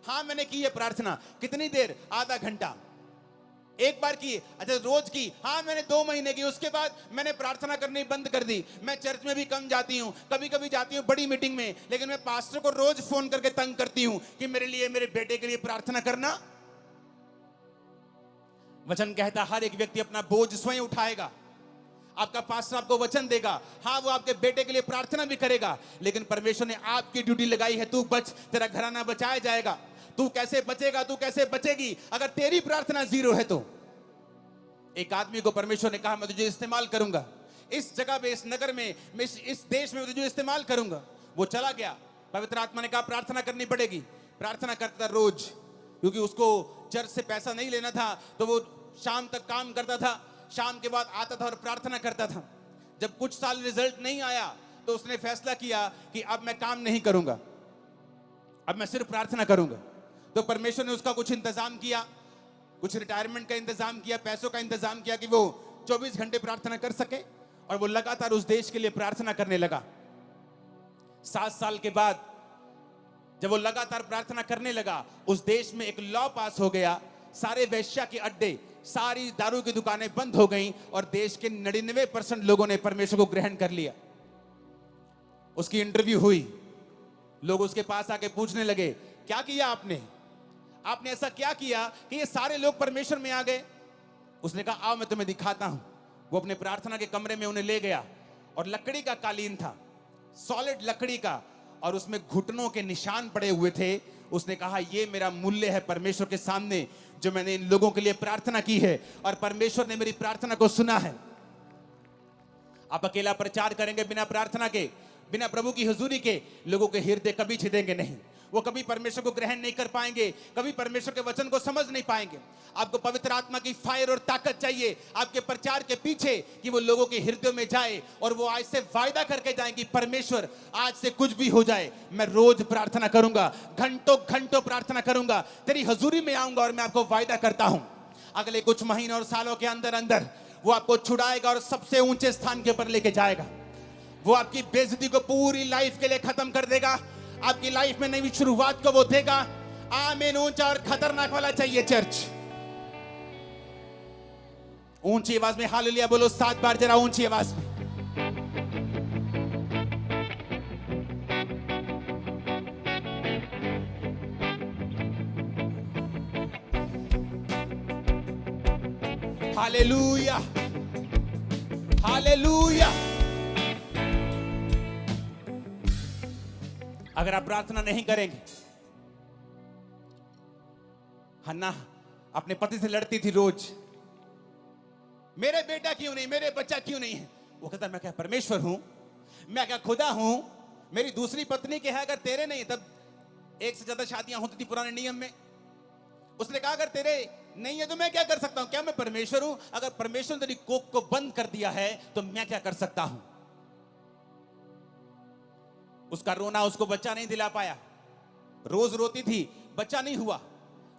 हाँ मैंने की है प्रार्थना। कितनी देर? आधा घंटा। एक बार की? अच्छा रोज की? हाँ मैंने 2 महीने की। उसके बाद मैंने प्रार्थना करनी बंद कर दी। मैं चर्च में भी कम जाती हूँ, कभी कभी जाती हूँ बड़ी मीटिंग में, लेकिन मैं पास्टर को रोज फोन करके तंग करती हूँ कि मेरे लिए, मेरे बेटे के लिए प्रार्थना करना। वचन कहता हर एक व्यक्ति अपना बोझ स्वयं उठाएगा। आपका पास्टर आपको वचन देगा, हाँ वो आपके बेटे के लिए प्रार्थना भी करेगा, लेकिन परमेश्वर ने आपकी ड्यूटी लगाई है, तू बच, तेरा घराना बचाया जाएगा। तू कैसे बचेगा, तू कैसे बचेगी अगर तेरी प्रार्थना जीरो है तो? एक आदमी को परमेश्वर ने कहा मैं तुझे इस्तेमाल करूंगा, इस जगह पे, इस नगर में, इस देश में तुझे इस्तेमाल करूंगा। वो चला गया। पवित्र आत्मा ने कहा प्रार्थना करनी पड़ेगी। प्रार्थना करता रोज, क्योंकि उसको चर्च से पैसा नहीं लेना था, तो वो शाम तक काम करता था, शाम के बाद आता था और प्रार्थना करता था। जब कुछ साल रिजल्ट नहीं आया तो उसने फैसला किया कि अब मैं काम नहीं करूंगा, अब मैं सिर्फ प्रार्थना करूंगा। तो परमेश्वर ने उसका कुछ इंतजाम किया, कुछ रिटायरमेंट का इंतजाम किया, पैसों का इंतजाम किया कि वो 24 घंटे प्रार्थना कर सके, और वो लगातार उस देश के लिए प्रार्थना करने लगा। 7 साल के बाद जब वो लगातार प्रार्थना करने लगा, उस देश में एक लॉ पास हो गया, सारे वेश्या के अड्डे, सारी दारू की दुकानें बंद हो गईं, और देश के 99% लोगों ने परमेश्वर को ग्रहण कर लिया। उसकी इंटरव्यू हुई, लोग उसके पास आके पूछने लगे क्या किया आपने, आपने ऐसा क्या किया कि ये सारे लोग परमेश्वर में आ गए? उसने कहा आओ मैं तुम्हें दिखाता हूं। वो अपने प्रार्थना के कमरे में उन्हें ले गया, और लकड़ी का कालीन था, सॉलिड लकड़ी का, और उसमें घुटनों के निशान पड़े हुए थे। उसने कहा ये मेरा मूल्य है परमेश्वर के सामने, जो मैंने इन लोगों के लिए प्रार्थना की है, और परमेश्वर ने मेरी प्रार्थना को सुना है। आप अकेला प्रचार करेंगे बिना प्रार्थना के, बिना प्रभु की हुजूरी के, लोगों के हृदय कभी छिदेंगे नहीं। वो कभी परमेश्वर को ग्रहण नहीं कर पाएंगे, कभी परमेश्वर के वचन को समझ नहीं पाएंगे। आपको पवित्र आत्मा की फायर और ताकत चाहिए आपके प्रचार के पीछे, कि वो लोगों के हृदयों में जाए, और वो आज से वायदा करके जाए कि परमेश्वर आज से कुछ भी हो जाए, मैं रोज प्रार्थना करूंगा, घंटों घंटों प्रार्थना करूंगा, तेरी हजूरी में आऊंगा, और मैं आपको वायदा करता हूं अगले कुछ महीनों और सालों के अंदर अंदर वो आपको छुड़ाएगा और सबसे ऊंचे स्थान के ऊपर लेके जाएगा। वो आपकी बेइज्जती को पूरी लाइफ के लिए खत्म कर देगा। आपकी लाइफ में नई शुरुआत को वो देगा। आमीन। ऊंचा और खतरनाक वाला चाहिए चर्च। ऊंची आवाज में हालेलुया बोलो 7 बार, जरा ऊंची आवाज में। Hallelujah, hallelujah. अगर आप प्रार्थना नहीं करेंगे, हन्ना अपने पति से लड़ती थी रोज, मेरे बेटा क्यों नहीं, मेरे बच्चा क्यों नहीं है। वो कहता मैं क्या परमेश्वर हूं, मैं क्या खुदा हूं, मेरी दूसरी पत्नी के है, अगर तेरे नहीं, तब 1 से ज्यादा शादियां होती थी पुराने नियम में। उसने कहा अगर तेरे नहीं है तो मैं क्या कर सकता हूं, क्या मैं परमेश्वर हूं? अगर परमेश्वर ने तेरी कोख को बंद कर दिया है तो मैं क्या कर सकता हूं। उसका रोना उसको बच्चा नहीं दिला पाया। रोज रोती थी, बच्चा नहीं हुआ।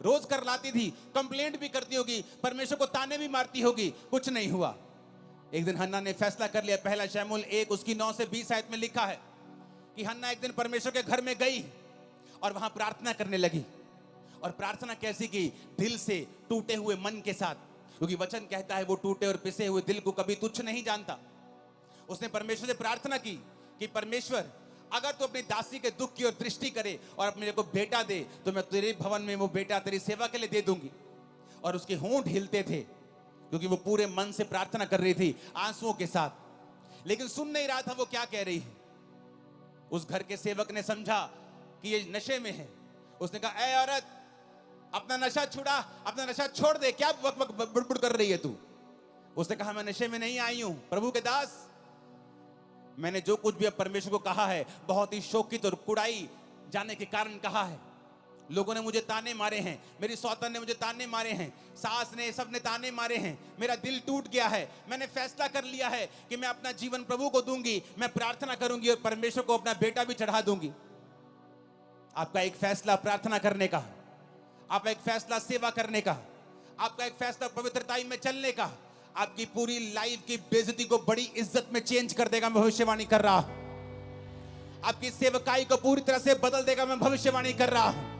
रोज कर लाती थी, कंप्लेंट भी करती होगी, परमेश्वर को ताने भी मारती होगी, कुछ नहीं हुआ। एक दिन हन्ना ने फैसला कर लिया। पहला शमूएल 1 उसकी 9 से 20 आयत में लिखा है कि हन्ना एक दिन परमेश्वर के घर में गई और वहां प्रार्थना करने लगी। और प्रार्थना कैसी की? दिल से, टूटे हुए मन के साथ, क्योंकि वचन कहता है वो टूटे और पिसे हुए दिल को कभी तुच्छ नहीं जानता। उसने परमेश्वर से प्रार्थना की कि परमेश्वर अगर तू अपनी दासी के दुख की ओर दृष्टि करे और मेरे को बेटा दे, तो मैं तेरे भवन में वो बेटा तेरी सेवा के लिए दे दूंगी। और उसके होंठ हिलते थे, क्योंकि वो पूरे मन से प्रार्थना कर रही थी, आंसुओं के साथ। लेकिन सुन नहीं रहा था वो क्या कह रही है। उस घर के सेवक ने समझा कि ये नशे में है। उसने कहा, ए औरत, अपना नशा छुड़ा, अपना नशा छोड़ दे, क्या वक वक बुड़बुड़ कर रही है तू। उसने कहा, मैं नशे में नहीं आई हूं प्रभु के दास, मैंने जो कुछ भी अब परमेश्वर को कहा है बहुत ही शोकित और कुड़ाई जाने के कारण कहा है। लोगों ने मुझे ताने मारे हैं, मेरी सौतन ने मुझे ताने मारे हैं, सास ने, सब ने ताने मारे हैं, मेरा दिल टूट गया है। मैंने फैसला कर लिया है कि मैं अपना जीवन प्रभु को दूंगी, मैं प्रार्थना करूंगी और परमेश्वर को अपना बेटा भी चढ़ा दूंगी। आपका एक फैसला प्रार्थना करने का, आपका एक फैसला सेवा करने का, आपका एक फैसला पवित्रताई में चलने का, आपकी पूरी लाइफ की बेइज्जती को बड़ी इज्जत में चेंज कर देगा। मैं भविष्यवाणी कर रहा हूं। आपकी सेवकाई को पूरी तरह से बदल देगा। मैं भविष्यवाणी कर रहा हूं।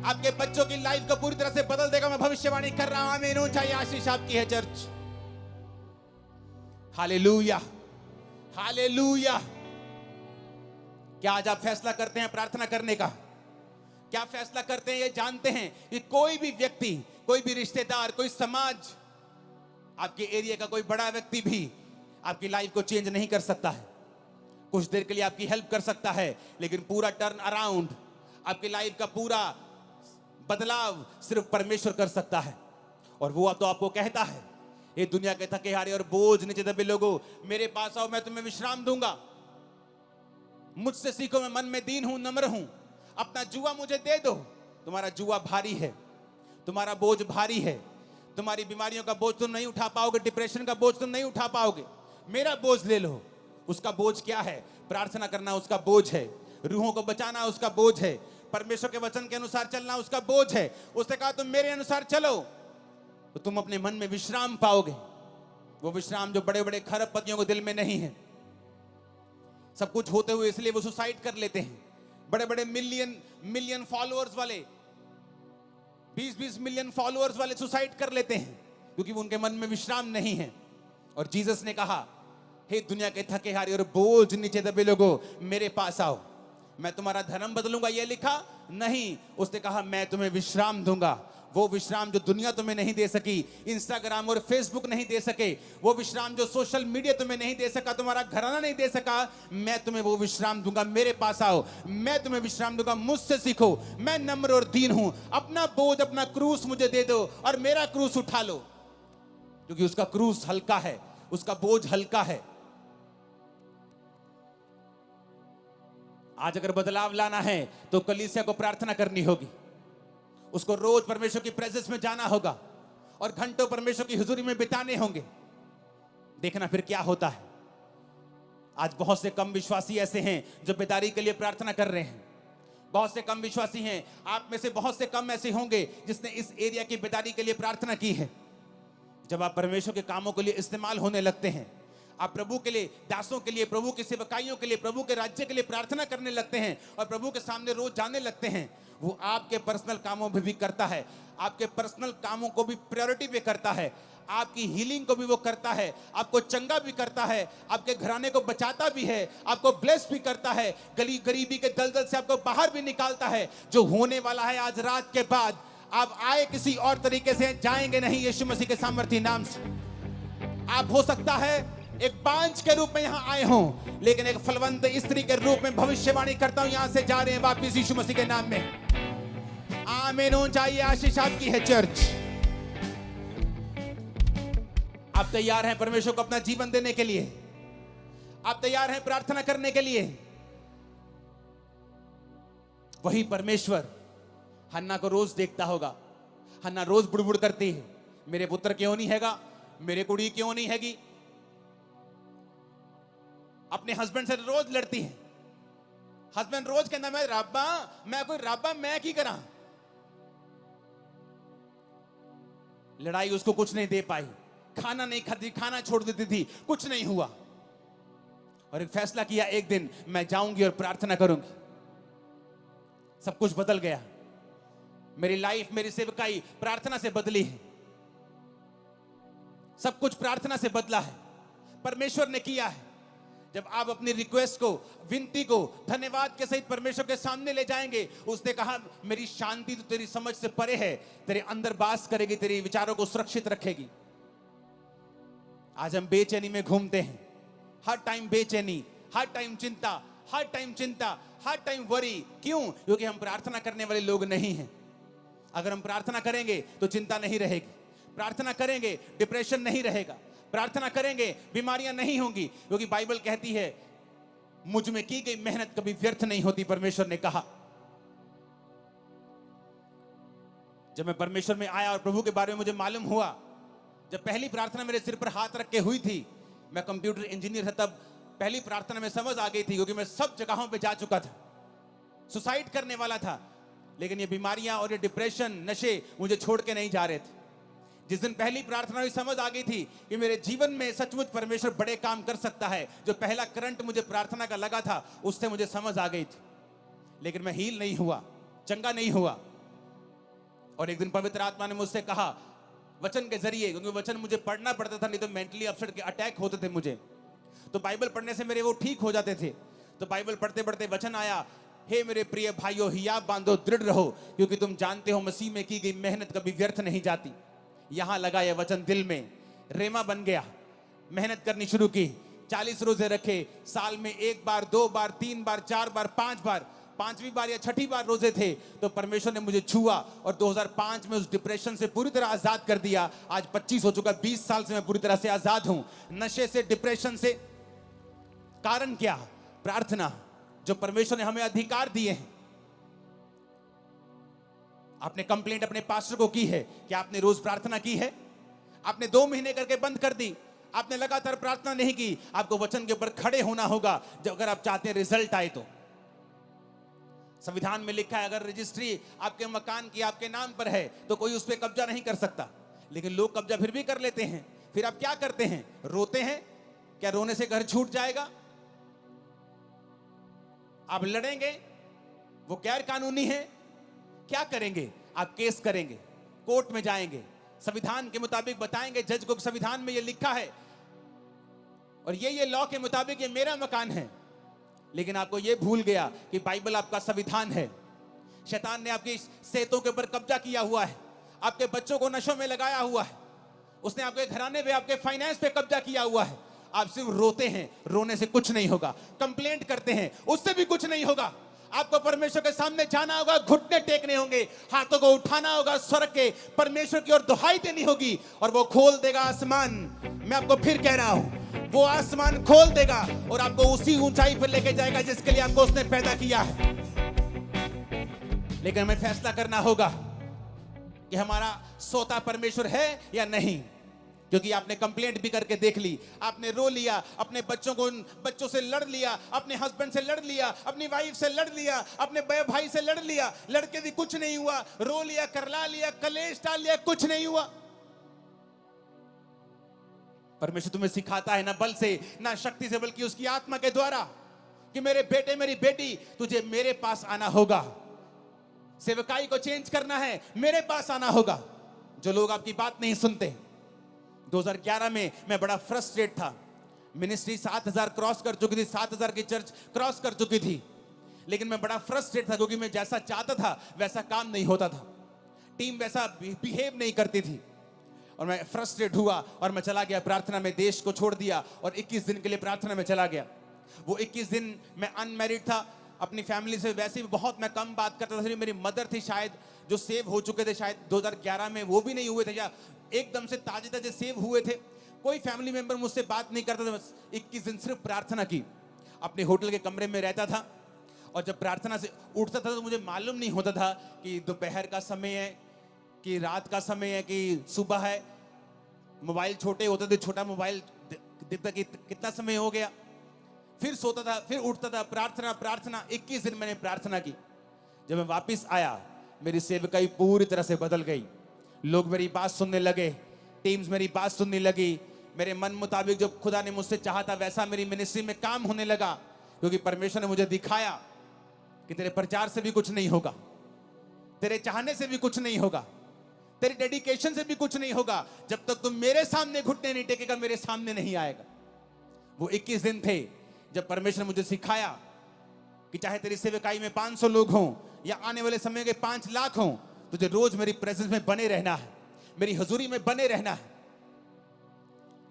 आपके बच्चों की लाइफ को पूरी तरह से बदल देगा। मैं भविष्यवाणी कर रहा हूं। आमीन। ऊंचाई आशीष आपकी है चर्च। Hallelujah, hallelujah. क्या आज आप फैसला करते हैं प्रार्थना करने का? क्या फैसला करते हैं ये जानते हैं कि कोई भी व्यक्ति, कोई भी रिश्तेदार, कोई समाज, आपके एरिया का कोई बड़ा व्यक्ति भी आपकी लाइफ को चेंज नहीं कर सकता है। कुछ देर के लिए आपकी हेल्प कर सकता है, लेकिन पूरा टर्न अराउंड, आपकी लाइफ का पूरा बदलाव सिर्फ परमेश्वर कर सकता है। और वो तो आपको कहता है, ये दुनिया के थके हारे और बोझ नीचे दबे लोगों, मेरे पास आओ, मैं तुम्हें विश्राम दूंगा। मुझसे सीखो, मैं मन में दीन हूं, नम्र हूं। अपना जुआ मुझे दे दो। तुम्हारा जुआ भारी है, तुम्हारा बोझ भारी है, तुम्हारी बीमारियों का बोझ तुम नहीं उठा पाओगे, डिप्रेशन का बोझ तुम नहीं उठा पाओगे। मेरा बोझ ले लो। उसका बोझ क्या है? प्रार्थना करना उसका बोझ है, रूहों को बचाना उसका बोझ है, परमेश्वर के वचन के अनुसार चलना उसका बोझ है। उसने कहा, तुम मेरे अनुसार चलो तो तुम अपने मन में विश्राम पाओगे। वो विश्राम जो बड़े बड़े खरबपतियों को दिल में नहीं है। सब कुछ होते हुए इसलिए वो सुसाइड कर लेते हैं। बड़े बड़े मिलियन फॉलोअर्स वाले, 20-20 मिलियन फॉलोअर्स वाले सुसाइड कर लेते हैं, क्योंकि उनके मन में विश्राम नहीं है। और जीसस ने कहा, हे दुनिया के थके हारे और बोझ नीचे दबे लोगों, मेरे पास आओ, मैं तुम्हारा धर्म बदलूंगा। ये लिखा नहीं। उसने कहा, मैं तुम्हें विश्राम दूंगा। वो विश्राम जो दुनिया तुम्हें नहीं दे सकी, इंस्टाग्राम और फेसबुक नहीं दे सके, वो विश्राम जो सोशल मीडिया तुम्हें नहीं दे सका, तुम्हारा घराना नहीं दे सका, मैं तुम्हें वो विश्राम दूंगा। मेरे पास आओ, मैं तुम्हें विश्राम दूंगा। मुझसे सीखो, मैं नम्र और दीन हूं। अपना बोझ, अपना क्रूस मुझे दे दो और मेरा क्रूस उठा लो, क्योंकि उसका क्रूस हल्का है, उसका बोझ हल्का है। आज अगर बदलाव लाना है तो कलीसिया को प्रार्थना करनी होगी। उसको रोज परमेश्वर की प्रेजेंस में जाना होगा और घंटों परमेश्वर की हुजूरी में बिताने होंगे। देखना फिर क्या होता है। आज बहुत से कम विश्वासी ऐसे हैं जो बेदारी के लिए प्रार्थना कर रहे हैं। बहुत से कम विश्वासी हैं, आप में से बहुत से कम ऐसे होंगे जिसने इस एरिया की बेदारी के लिए प्रार्थना की है। जब आप परमेश्वर के कामों के लिए इस्तेमाल होने लगते हैं, आप प्रभु के लिए, दासों के लिए, प्रभु की सेवकाइयों के लिए, प्रभु के राज्य के लिए प्रार्थना करने लगते हैं और प्रभु के सामने रोज जाने लगते हैं, वो आपके पर्सनल कामों में भी करता है। आपके पर्सनल कामों को भी प्रायोरिटी पे करता है। आपकी हीलिंग को भी वो करता है, आपको चंगा भी करता है, आपके घराने को बचाता भी है, आपको ब्लेस भी करता है, गरीबी के दलदल से आपको बाहर भी निकालता है। जो होने वाला है आज रात के बाद, आप आए किसी और तरीके से, जाएंगे नहीं यीशु मसीह के सामर्थी नाम से। आप हो सकता है एक बांझ के रूप में यहां आए हों, लेकिन एक फलवंत स्त्री के रूप में भविष्यवाणी करता हूं, यहां से जा रहे हैं वापिस यीशु मसीह के नाम में। आमीन। चाहिए आशीष आपकी है चर्च। आप तैयार हैं परमेश्वर को अपना जीवन देने के लिए? आप तैयार हैं प्रार्थना करने के लिए? वही परमेश्वर हन्ना को रोज देखता होगा। हन्ना रोज बुड़बुड़ करती है, मेरे पुत्र क्यों नहीं हैगा, मेरे कुड़ी क्यों नहीं हैगी। अपने हस्बैंड से रोज लड़ती है। हस्बैंड रोज कहना, मैं रब्बा, मैं कोई रब्बा, मैं की करा। लड़ाई उसको कुछ नहीं दे पाई, खाना नहीं खाती, खाना छोड़ देती थी, कुछ नहीं हुआ। और एक फैसला किया, एक दिन मैं जाऊंगी और प्रार्थना करूंगी। सब कुछ बदल गया। मेरी लाइफ, मेरी सेवकाई प्रार्थना से बदली है। सब कुछ प्रार्थना से बदला है, परमेश्वर ने किया है। जब आप अपनी रिक्वेस्ट को, विनती को धन्यवाद के सहित परमेश्वर के सामने ले जाएंगे, उसने कहा मेरी शांति तो तेरी समझ से परे है, तेरे अंदर वास करेगी, तेरे विचारों को सुरक्षित रखेगी। आज हम बेचैनी में घूमते हैं, हर टाइम बेचैनी, हर टाइम चिंता, हर टाइम चिंता, हर टाइम वरी। क्यों? क्योंकि हम प्रार्थना करने वाले लोग नहीं हैं। अगर हम प्रार्थना करेंगे तो चिंता नहीं रहेगी, प्रार्थना करेंगे डिप्रेशन नहीं रहेगा, प्रार्थना करेंगे बीमारियां नहीं होंगी, क्योंकि बाइबल कहती है मुझ में की गई मेहनत कभी व्यर्थ नहीं होती, परमेश्वर ने कहा। जब मैं परमेश्वर में आया और प्रभु के बारे में मुझे मालूम हुआ, जब पहली प्रार्थना मेरे सिर पर हाथ रख के हुई थी, मैं कंप्यूटर इंजीनियर था, तब पहली प्रार्थना में समझ आ गई थी, क्योंकि मैं सब जगहों पे जा चुका था, सुसाइड करने वाला था, लेकिन ये बीमारियां और ये डिप्रेशन, नशे मुझे छोड़ के नहीं जा रहे थे। जिस दिन पहली प्रार्थना हुई, समझ आ गई थी कि मेरे जीवन में सचमुच परमेश्वर बड़े काम कर सकता है। जो पहला करंट मुझे प्रार्थना का लगा था, उससे मुझे समझ आ गई थी, लेकिन मैं हील नहीं हुआ, चंगा नहीं हुआ। और एक दिन पवित्र आत्मा ने मुझसे कहा वचन के जरिए, क्योंकि वचन मुझे पढ़ना पड़ता था, नहीं तो मेंटली अपसेट के अटैक होते थे मुझे, तो बाइबल पढ़ने से मेरे वो ठीक हो जाते थे। तो बाइबल पढ़ते पढ़ते वचन आया, हे मेरे प्रिय भाइयों, हियाव बांधो, दृढ़ रहो, क्योंकि तुम जानते हो मसीह में की गई मेहनत कभी व्यर्थ नहीं जाती। यहां लगा यह वचन दिल में, रेमा बन गया, मेहनत करनी शुरू की, 40 रोजे रखे, साल में 1 बार, 2 बार, 3 बार, 4 बार, 5 बार, 5वीं बार या 6ठी बार रोजे थे, तो परमेश्वर ने मुझे छुआ और 2005 में उस डिप्रेशन से पूरी तरह आजाद कर दिया। आज 25 हो चुका, 20 साल से मैं पूरी तरह से आजाद हूं, नशे से, डिप्रेशन से। कारण क्या? प्रार्थना, जो परमेश्वर ने हमें अधिकार दिए हैं। आपने कंप्लेंट अपने पास्टर को की है कि आपने रोज प्रार्थना की है? आपने 2 महीने करके बंद कर दी, आपने लगातार प्रार्थना नहीं की। आपको वचन के ऊपर खड़े होना होगा जब अगर आप चाहते हैं रिजल्ट आए तो। संविधान में लिखा है अगर रजिस्ट्री आपके मकान की आपके नाम पर है तो कोई उस पर कब्जा नहीं कर सकता, लेकिन लोग कब्जा फिर भी कर लेते हैं। फिर आप क्या करते हैं? रोते हैं। क्या रोने से घर छूट जाएगा? आप लड़ेंगे, वो गैर कानूनी है। क्या करेंगे? आप केस करेंगे, कोर्ट में जाएंगे, संविधान के मुताबिक बताएंगे जज को संविधान में ये लिखा है और ये लॉ के मुताबिक ये मेरा मकान है। लेकिन आपको ये भूल गया कि बाइबल आपका संविधान है। शैतान ने आपकी सेहतों के ऊपर कब्जा किया हुआ है, आपके बच्चों को नशों में लगाया हुआ है, उसने आपके घराने पे, आपके फाइनेंस पे कब्जा किया हुआ है। आप सिर्फ रोते हैं, रोने से कुछ नहीं होगा। कंप्लेंट करते हैं, उससे भी कुछ नहीं होगा। आपको परमेश्वर के सामने जाना होगा, घुटने टेकने होंगे, हाथों को उठाना होगा, स्वर के परमेश्वर की ओर दुहाई देनी होगी और वो खोल देगा आसमान। मैं आपको फिर कह रहा हूं, वो आसमान खोल देगा और आपको उसी ऊंचाई पर लेके जाएगा जिसके लिए आपको उसने पैदा किया है। लेकिन हमें फैसला करना होगा कि हमारा सोता परमेश्वर है या नहीं। क्योंकि आपने कंप्लेंट भी करके देख ली, आपने रो लिया, अपने बच्चों से लड़ लिया, अपने हस्बैंड से लड़ लिया, अपनी वाइफ से लड़ लिया, अपने भाई से लड़ लिया, लड़के भी कुछ नहीं हुआ, रो लिया, करला लिया, कलेश डाल लिया, कुछ नहीं हुआ। परमेश्वर तुम्हें सिखाता है ना बल से, ना शक्ति से, बल्कि उसकी आत्मा के द्वारा कि मेरे बेटे, मेरी बेटी, तुझे मेरे पास आना होगा। सेवकाई को चेंज करना है, मेरे पास आना होगा। जो लोग आपकी बात नहीं सुनते। 2011 में मैं बड़ा फ्रस्ट्रेट था। मिनिस्ट्री 7000 क्रॉस कर चुकी थी, 7000 की चर्च क्रॉस कर चुकी थी, लेकिन मैं बड़ा फ्रस्ट्रेट था क्योंकि मैं जैसा चाहता था वैसा काम नहीं होता था, टीम वैसा बिहेव नहीं करती थी। और मैं फ्रस्ट्रेट हुआ और मैं चला गया प्रार्थना में, देश को छोड़ दिया और 21 दिन के लिए प्रार्थना में चला गया। वो 21 दिन मैं अनमैरिड था, अपनी फैमिली से वैसे भी बहुत मैं कम बात करता था। मेरी मदर थी शायद, जो सेव हो चुके थे शायद 2011 में, वो भी नहीं हुए थे या एकदम से ताजे ताजे सेव हुए थे। कोई फैमिली मेंबर मुझसे बात नहीं करता था। बस 21 दिन सिर्फ प्रार्थना की। अपने होटल के कमरे में रहता था और जब प्रार्थना से उठता था तो मुझे मालूम नहीं होता था कि दोपहर का समय है कि रात का समय है कि सुबह है। मोबाइल छोटे होते थे, छोटा मोबाइल दिखता कि कितना समय हो गया। फिर सोता था, फिर उठता था, प्रार्थना प्रार्थना। 21 दिन मैंने प्रार्थना की। जब मैं वापस आया, मेरी सेवकाई पूरी तरह से बदल गई। लोग मेरी बात सुनने लगे, टीम्स मेरी बात सुनने लगी। मेरे मन मुताबिक जो खुदा ने मुझसे चाहा था वैसा मेरी मिनिस्ट्री में काम होने लगा, क्योंकि परमेश्वर ने मुझे दिखाया कि तेरे प्रचार से भी कुछ नहीं होगा, तेरे चाहने से भी कुछ नहीं होगा, तेरे डेडिकेशन से भी कुछ नहीं होगा। जब तक तुम मेरे सामने घुटने नहीं टेकेगा, मेरे सामने नहीं आएगा। वो 21 दिन थे जब परमेश्वर ने मुझे सिखाया कि चाहे तेरी सेवकाई में 500 लोग हों या आने वाले समय के 5 लाख हों, तुझे रोज मेरी प्रेजेंस में बने रहना है, मेरी हजूरी में बने रहना है।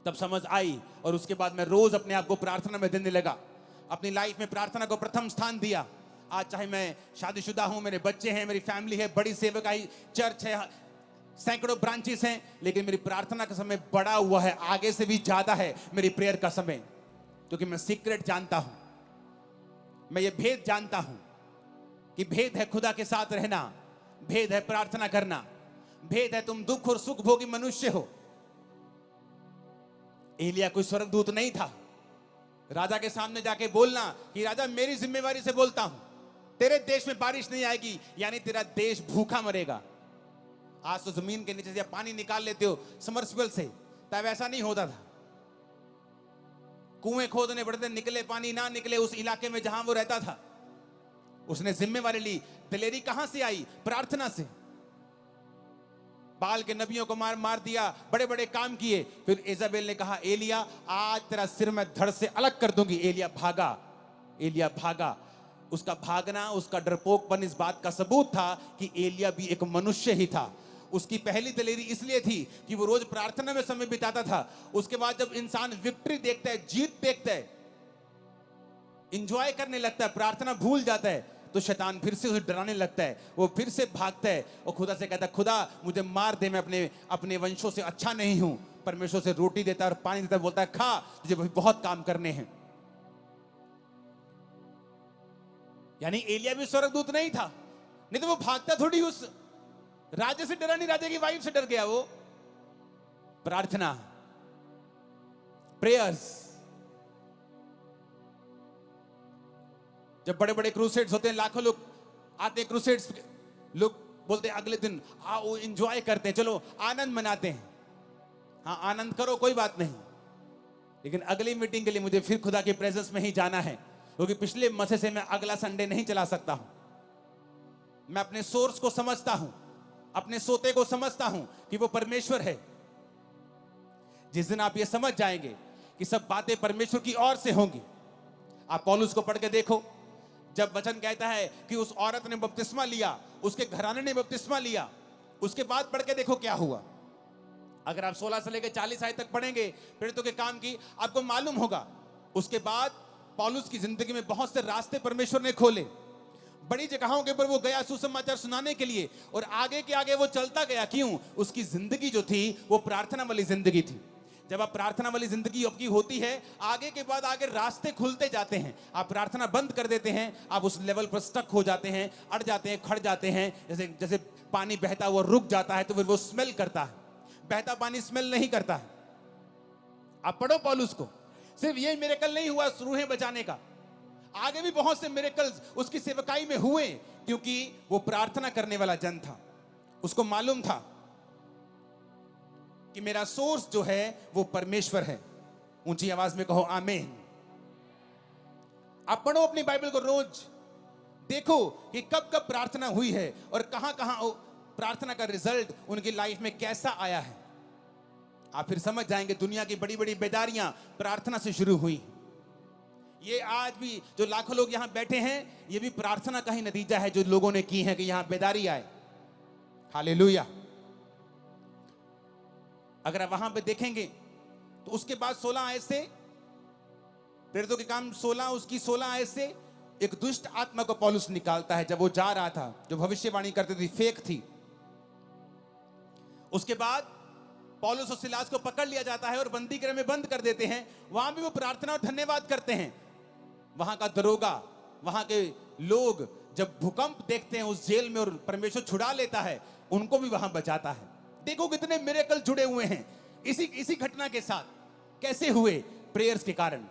तब समझ आई और उसके बाद मैं रोज अपने आप को प्रार्थना में देने लगा, अपनी लाइफ में प्रार्थना को प्रथम स्थान दिया। आज चाहे मैं शादीशुदा हूं, मेरे बच्चे हैं, मेरी फैमिली है, बड़ी सेवकाई चर्च है, सैकड़ों ब्रांचेस हैं, लेकिन मेरी प्रार्थना का समय बढ़ा हुआ है, आगे से भी ज्यादा है मेरी प्रेयर का समय, क्योंकि मैं सीक्रेट जानता हूं, मैं ये भेद जानता हूं कि भेद है खुदा के साथ रहना, भेद है प्रार्थना करना, भेद है तुम दुख और सुख भोगी मनुष्य हो। एलिया कोई स्वर्गदूत नहीं था राजा के सामने जाके बोलना कि राजा मेरी जिम्मेवारी से बोलता हूं, तेरे देश में बारिश नहीं आएगी, यानी तेरा देश भूखा मरेगा। आज तो जमीन के नीचे से पानी निकाल लेते हो समरसिबल से, तब ऐसा नहीं होता था, कुएं खोदने पड़ते, निकले पानी ना निकले उस इलाके में जहां वो रहता था। उसने जिम्मेवारी ली। दिलेरी कहां से आई? प्रार्थना से। बाल के नबियों को मार दिया, बड़े बड़े काम किए। फिर इजाबेल ने कहा एलिया आज तेरा सिर मैं धड़ से अलग कर दूंगी। एलिया भागा, एलिया भागा। उसका भागना, उसका डरपोकपन इस बात का सबूत था कि एलिया भी एक मनुष्य ही था। उसकी पहली दलेरी इसलिए थी कि वो रोज प्रार्थना में समय बिताता था। उसके बाद जब इंसान विक्ट्री देखता है, जीत देखता है, इंजॉय करने लगता है, प्रार्थना भूल जाता है, तो शैतान फिर से उसे डराने लगता है, वो फिर से भागता है और खुदा से कहता है खुदा मुझे मार दे, मैं अपने वंशों से अच्छा नहीं हूं। परमेश्वर से रोटी देता है और पानी देता है, बोलता है खा, तुझे बहुत काम करने हैं। यानी एलिया भी स्वर्गदूत नहीं था, नहीं तो वो भागता थोड़ी उस राजा से डरा नहीं, राजा की वाइफ से डर गया वो। प्रार्थना, प्रेयर्स। जब बड़े बड़े क्रूसेड्स होते हैं, लाखों लोग आते हैं क्रूसेड्स, लोग बोलते हैं अगले दिन आओ एंजॉय करते हैं, चलो आनंद मनाते हैं। हाँ आनंद करो, कोई बात नहीं, लेकिन अगली मीटिंग के लिए मुझे फिर खुदा के प्रेजेंस में ही जाना है, क्योंकि पिछले मसे से मैं अगला संडे नहीं चला सकता हूं। मैं अपने सोर्स को समझता हूं, अपने सोते को समझता हूं कि वो परमेश्वर है। जिस दिन आप ये समझ जाएंगे कि सब बातें परमेश्वर की ओर से होंगी। आप पौलुस को पढ़ के देखो, जब वचन कहता है कि उस औरत ने बपतिस्मा लिया, उसके घराने ने बपतिस्मा लिया, उसके बाद पढ़ के देखो क्या हुआ। अगर आप 16 से लेकर 40 आयत तक पढ़ेंगे प्रेरितों के काम की, आपको मालूम होगा उसके बाद पौलुस की जिंदगी में बहुत से रास्ते परमेश्वर ने खोले। बड़ी जगहों के ऊपर वो गया सुसमाचार सुनाने के लिए, और आगे के आगे वो चलता गया। क्यों? उसकी जिंदगी जो थी वो प्रार्थना वाली जिंदगी थी। जब आप प्रार्थना वाली जिंदगी आपकी होती है, आगे के बाद आगे रास्ते खुलते जाते हैं। आप प्रार्थना बंद कर देते हैं, आप उस लेवल पर स्टक हो जाते हैं, अड़ जाते हैं, खड़ जाते हैं। जैसे जैसे पानी बहता हुआ रुक जाता है तो फिर वो स्मेल करता है, बहता पानी स्मेल नहीं करता है। आप पढ़ो पौलुस को, सिर्फ ये मिरेकल नहीं हुआ रूहें बचाने का, आगे भी बहुत से मिरेकल्स उसकी सेवकाई में हुए, क्योंकि वो प्रार्थना करने वाला जन था। उसको मालूम था कि मेरा सोर्स जो है वो परमेश्वर है। ऊंची आवाज में कहो आमीन। आप पढ़ो अपनी बाइबल को, रोज देखो कि कब कब प्रार्थना हुई है और कहां कहां प्रार्थना का रिजल्ट उनकी लाइफ में कैसा आया है। आप फिर समझ जाएंगे दुनिया की बड़ी बड़ी बेदारियां प्रार्थना से शुरू हुई। ये आज भी जो लाखों लोग यहां बैठे हैं, ये भी प्रार्थना का ही नतीजा है जो लोगों ने की है कि यहां बेदारी आए। हालेलुया। अगर आप वहां पे देखेंगे तो उसके बाद 16 आयत से, प्रेरितों के काम 16 उसकी 16 आयत से एक दुष्ट आत्मा को पौलुस निकालता है। जब वो जा रहा था, जो भविष्यवाणी करती थी फेक थी। उसके बाद पौलुस और सिलास को पकड़ लिया जाता है और बंदी गृह में बंद कर देते हैं। वहां भी वो प्रार्थना और धन्यवाद करते हैं। वहां का दरोगा, वहां के लोग जब भूकंप देखते हैं उस जेल में और परमेश्वर छुड़ा लेता है, उनको भी वहां बचाता है। देखो कितने मिरेकल जुड़े हुए हैं इसी घटना के साथ। कैसे हुए? प्रेयर्स के कारण,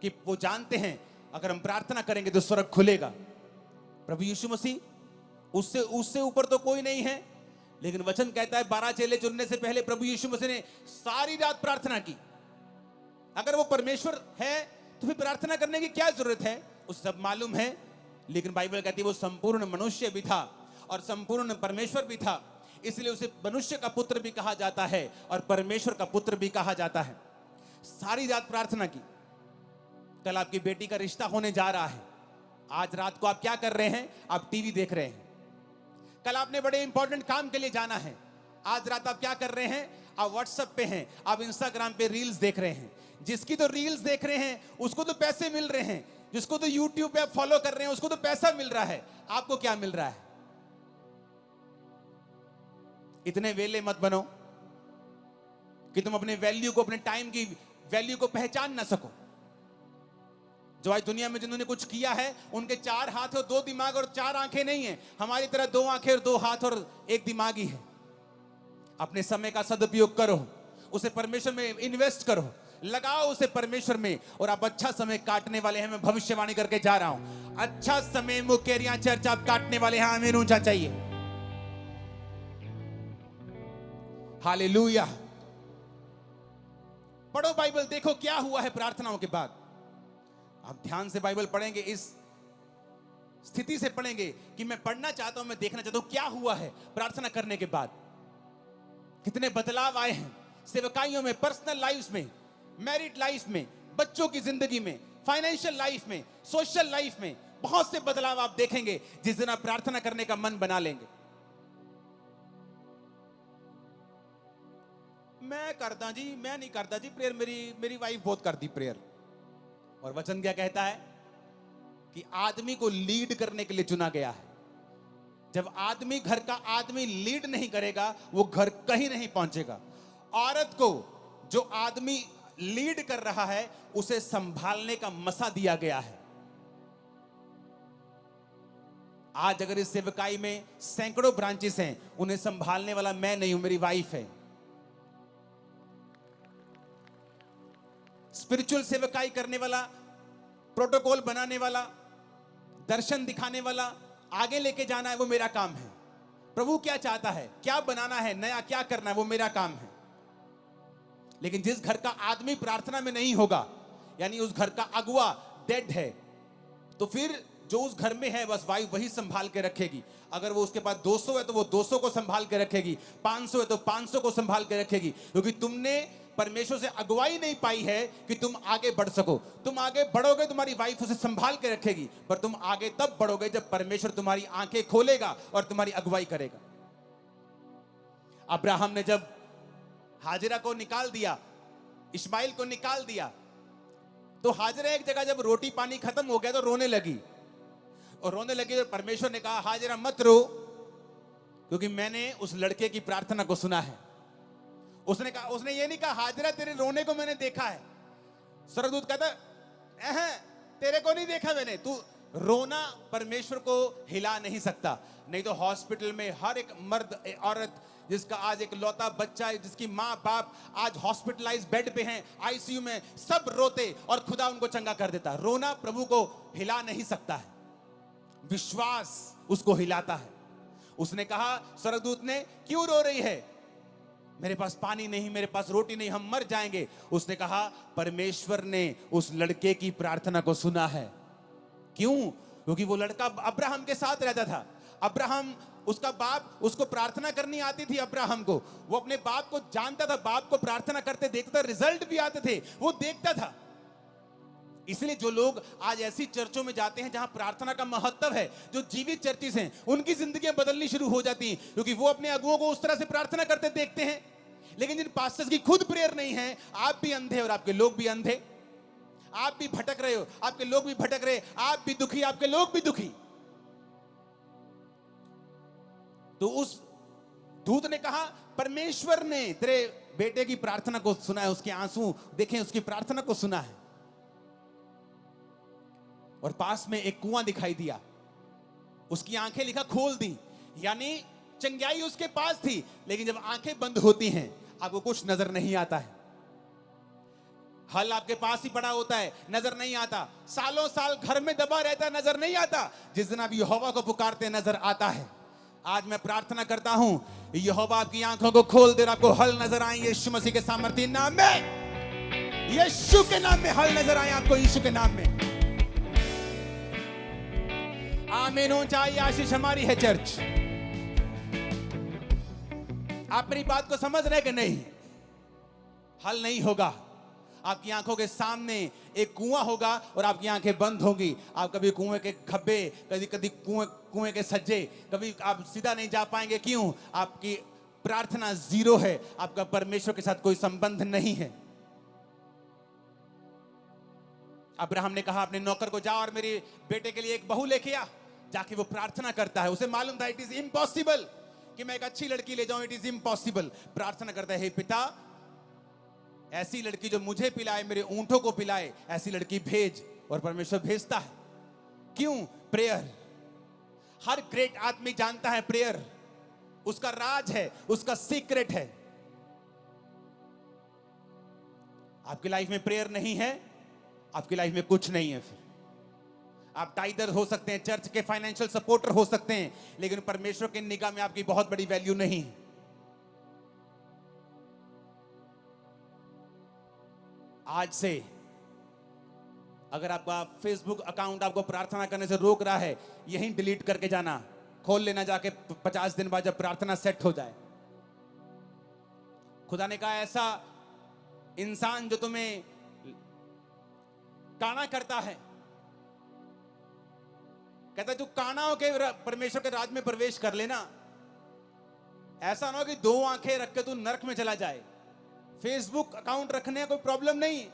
कि वो जानते हैं अगर हम प्रार्थना करेंगे तो स्वर्ग खुलेगा। प्रभु यीशु मसीह उससे ऊपर तो कोई नहीं है, लेकिन वचन कहता है 12 चेले चुनने से पहले प्रभु यीशु मसीह ने सारी रात प्रार्थना की। अगर वो परमेश्वर है तो फिर प्रार्थना करने की क्या जरूरत है? उस सब मालूम है, लेकिन बाइबल कहती है वो संपूर्ण मनुष्य भी था और संपूर्ण परमेश्वर भी था, इसलिए उसे मनुष्य का पुत्र भी कहा जाता है और परमेश्वर का पुत्र भी कहा जाता है। सारी रात प्रार्थना की। कल आपकी बेटी का रिश्ता होने जा रहा है। आज रात को आप क्या कर रहे हैं? आप टीवी देख रहे हैं। कल आपने बड़े इंपॉर्टेंट काम के लिए जाना है। आज रात आप क्या कर रहे हैं? आप व्हाट्सएप पे हैं, आप इंस्टाग्राम पे रील्स देख रहे हैं। जिसकी तो रील्स देख रहे हैं उसको तो पैसे मिल रहे हैं, जिसको तो यूट्यूब पे आप फॉलो कर रहे हैं उसको तो पैसा मिल रहा है। आपको क्या मिल रहा है? इतने वेले मत बनो कि तुम अपने वैल्यू को, अपने टाइम की वैल्यू को पहचान ना सको। जो आज दुनिया में जिन्होंने कुछ किया है उनके 4 हाथ और 2 दिमाग और 4 आंखें नहीं है। हमारी तरह 2 आंखें और 2 हाथ और 1 दिमाग ही है। अपने समय का सदुपयोग करो, उसे परमेश्वर में इन्वेस्ट करो, लगाओ उसे परमेश्वर में, और आप अच्छा समय काटने वाले हैं। मैं भविष्यवाणी करके जा रहा हूं, अच्छा समय मुकेरिया चर्च आप काटने वाले हैं। आमीन ऊंचा चाहिए। हालेलुया। पढ़ो बाइबल, देखो क्या हुआ है प्रार्थनाओं के बाद। आप ध्यान से बाइबल पढ़ेंगे, इस स्थिति से पढ़ेंगे कि मैं पढ़ना चाहता हूं, मैं देखना चाहता हूं क्या हुआ है प्रार्थना करने के बाद। कितने बदलाव आए हैं सेवकाइयों में, पर्सनल लाइफ में, मैरिड लाइफ में, बच्चों की जिंदगी में, फाइनेंशियल लाइफ में, सोशल लाइफ में। बहुत से बदलाव आप देखेंगे जिस दिन आप प्रार्थना करने का मन बना लेंगे। मैं करता जी, मैं नहीं करता जी प्रेयर, मेरी वाइफ बहुत करती प्रेयर। और वचन क्या कहता है कि आदमी को लीड करने के लिए चुना गया है। जब आदमी, घर का आदमी लीड नहीं करेगा वो घर कहीं नहीं पहुंचेगा। औरत को जो आदमी लीड कर रहा है उसे संभालने का मसा दिया गया है। आज अगर इस सेवकाई में सैकड़ों ब्रांचेस हैं, उन्हें संभालने वाला मैं नहीं हूं, मेरी वाइफ है। स्पिरिचुअल सेवकाई करने वाला, प्रोटोकॉल बनाने वाला, दर्शन दिखाने वाला, आगे लेके जाना है, वो मेरा काम है। प्रभु क्या चाहता है, क्या बनाना है, नया क्या करना है, वो मेरा काम है। लेकिन जिस घर का आदमी प्रार्थना में नहीं होगा, यानी उस घर का अगुआ डेड है, तो फिर जो उस घर में है बस वाइफ वही संभाल के रखेगी। अगर वो उसके पास 200 है तो वो 200 को संभाल के रखेगी, 500 है तो 500 को संभाल के रखेगी। क्योंकि तुमने परमेश्वर से अगुवाई नहीं पाई है कि तुम आगे बढ़ सको। तुम आगे बढ़ोगे, तुम्हारी वाइफ उसे संभाल के रखेगी, पर तुम आगे तब बढ़ोगे जब परमेश्वर तुम्हारी आंखें खोलेगा और तुम्हारी अगुवाई करेगा। अब्राहम ने जब हाजिरा को निकाल दिया, इस्माइल को निकाल दिया, तो हाजिरा एक जगह जब रोटी पानी खत्म हो गया तो रोने लगी। और रोने लगी तो परमेश्वर ने कहा, हाजिरा मत रो, क्योंकि मैंने उस लड़के की प्रार्थना को सुना है। उसने कहा, उसने ये नहीं कहा हाजिरा तेरे रोने को मैंने देखा है। स्वर्गदूत कहता तेरे को नहीं देखा मैंने, तू रोना परमेश्वर को हिला नहीं सकता। नहीं तो हॉस्पिटल में हर एक मर्द औरत जिसका आज एक लौता बच्चा है, जिसकी माँ बाप आज हॉस्पिटलाइज बेड पे हैं, आईसीयू में, सब रोते और खुदा उनको चंगा कर देता। रोना प्रभु को हिला नहीं सकता है, विश्वास उसको हिलाता है। उसने कहा स्वर्गदूत ने, क्यों रो रही है? मेरे पास पानी नहीं, मेरे पास रोटी नहीं, हम मर जाएंगे। उसने कहा परमेश्वर ने उस लड़के की प्रार्थना को सुना है। क्यों? क्योंकि वो लड़का अब्राहम के साथ रहता था। अब्राहम, उसका बाप, उसको प्रार्थना करनी आती थी अब्राहम को। वो अपने बाप को जानता था, बाप को प्रार्थना करते देखता था, रिजल्ट भी आते थे, वो देखता था। इसलिए जो लोग आज ऐसी चर्चों में जाते हैं जहां प्रार्थना का महत्व है, जो जीवित चर्चिस हैं, उनकी जिंदगियां बदलनी शुरू हो जाती हैं, क्योंकि वो अपने अगुओं को उस तरह से प्रार्थना करते देखते हैं। लेकिन जिन पास्टर्स की खुद प्रेयर नहीं है, आप भी अंधे और आपके लोग भी अंधे, आप भी भटक रहे हो, आपके लोग भी भटक रहे, आप भी दुखी, आपके लोग भी दुखी। तो उस दूत ने कहा परमेश्वर ने तेरे बेटे की प्रार्थना को सुना है, उसके आंसू देखें, उसकी प्रार्थना को सुना है। और पास में एक कुआं दिखाई दिया, उसकी आंखें लिखा खोल दी, यानी चंगाई उसके पास थी। लेकिन जब आंखें बंद होती हैं आपको कुछ नजर नहीं आता है। हल आपके पास ही पड़ा होता है, नजर नहीं आता। सालों साल घर में दबा रहता है, नजर नहीं आता। जिस दिन आप यहोवा को पुकारते नजर आता है। आज मैं प्रार्थना करता हूं, यहोवा आपकी आंखों को खोल दे, आपको हल नजर आए यीशु मसीह के सामर्थ्य नाम में, यीशु के नाम में हल नजर आए आपको, यीशु के नाम में। आमीन। ऊंचाई आशीष हमारी है चर्च। आप मेरी बात को समझ रहे कि नहीं? हल नहीं होगा, आपकी आंखों के सामने एक कुआं होगा और आपकी आंखें बंद होंगी। आप कभी कुएं के खब्बे, कभी कभी कुएं के सज्जे, कभी आप सीधा नहीं जा पाएंगे। क्यों? आपकी प्रार्थना जीरो है, आपका परमेश्वर के साथ कोई संबंध नहीं है। अब्राहम ने कहा अपने नौकर को, जा और मेरे बेटे के लिए एक बहू लेके आ। जाके वो प्रार्थना करता है। उसे मालूम था इट इज इम्पॉसिबल कि मैं एक अच्छी लड़की ले जाऊं, इट इज इम्पॉसिबल। प्रार्थना करता है, हे पिता, ऐसी लड़की जो मुझे पिलाए, मेरे ऊंटों को पिलाए, ऐसी लड़की भेज। और परमेश्वर भेजता है। क्यों? प्रेयर। हर ग्रेट आदमी जानता है प्रेयर उसका राज है, उसका सीक्रेट है। आपकी लाइफ में प्रेयर नहीं है, आपकी लाइफ में कुछ नहीं है। फिर आप टाइदर हो सकते हैं, चर्च के फाइनेंशियल सपोर्टर हो सकते हैं, लेकिन परमेश्वर की निगाह में आपकी बहुत बड़ी वैल्यू नहीं है। आज से अगर आपका फेसबुक अकाउंट आपको प्रार्थना करने से रोक रहा है, यहीं डिलीट करके जाना, खोल लेना जाके 50 दिन बाद जब प्रार्थना सेट हो जाए। खुदा ने कहा, ऐसा इंसान जो तुम्हें काना करता है, कहता है तू काना होके परमेश्वर के राज में प्रवेश कर लेना। ऐसा ना हो कि 2 आंखें रख के तू नरक में चला जाए। फेसबुक अकाउंट रखने का कोई प्रॉब्लम नहीं,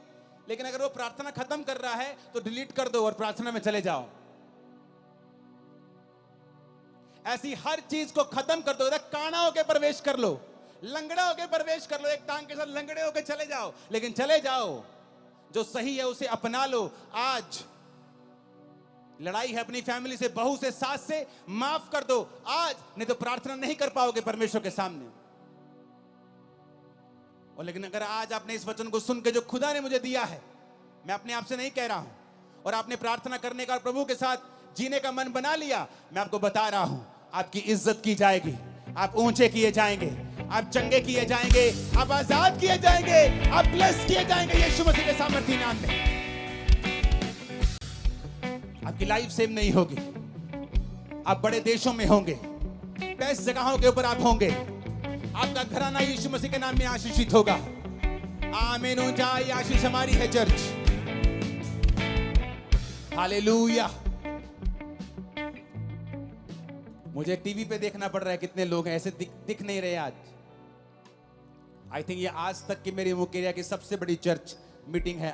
लेकिन अगर वो प्रार्थना खत्म कर रहा है तो डिलीट कर दो और प्रार्थना में चले जाओ। ऐसी हर चीज को खत्म कर दो। काना होके प्रवेश कर लो, लंगड़ा होके प्रवेश कर लो, एक टांग के साथ लंगड़े होके चले जाओ, लेकिन चले जाओ। जो सही है उसे अपना लो। आज लड़ाई है अपनी फैमिली से, बहू से, सास से, माफ कर दो आज, नहीं तो प्रार्थना नहीं कर पाओगे परमेश्वर के सामने। और लेकिन अगर आज आपने इस वचन को सुन के जो खुदा ने मुझे दिया है, मैं अपने आप से नहीं कह रहा हूं, और आपने प्रार्थना करने का, प्रभु के साथ जीने का मन बना लिया, मैं आपको बता रहा हूं, आपकी इज्जत की जाएगी, आप ऊंचे किए जाएंगे, आप चंगे किए जाएंगे, आप आजाद किए जाएंगे, आप ब्लेस किए जाएंगे यीशु मसीह के सामर्थी नाम में। आपकी लाइफ सेम नहीं होगी। आप बड़े देशों में होंगे, बेस्ट जगहों के ऊपर आप होंगे। आपका घराना यीशु मसीह के नाम में आशीषित होगा। आमीन। ऊंचा आशीष हमारी है चर्च। हालेलुया। मुझे टीवी पे देखना पड़ रहा है कितने लोग हैं, ऐसे दिख नहीं रहे आज। आई थिंक ये आज तक की मेरी मुकेरिया की सबसे बड़ी चर्च मीटिंग है।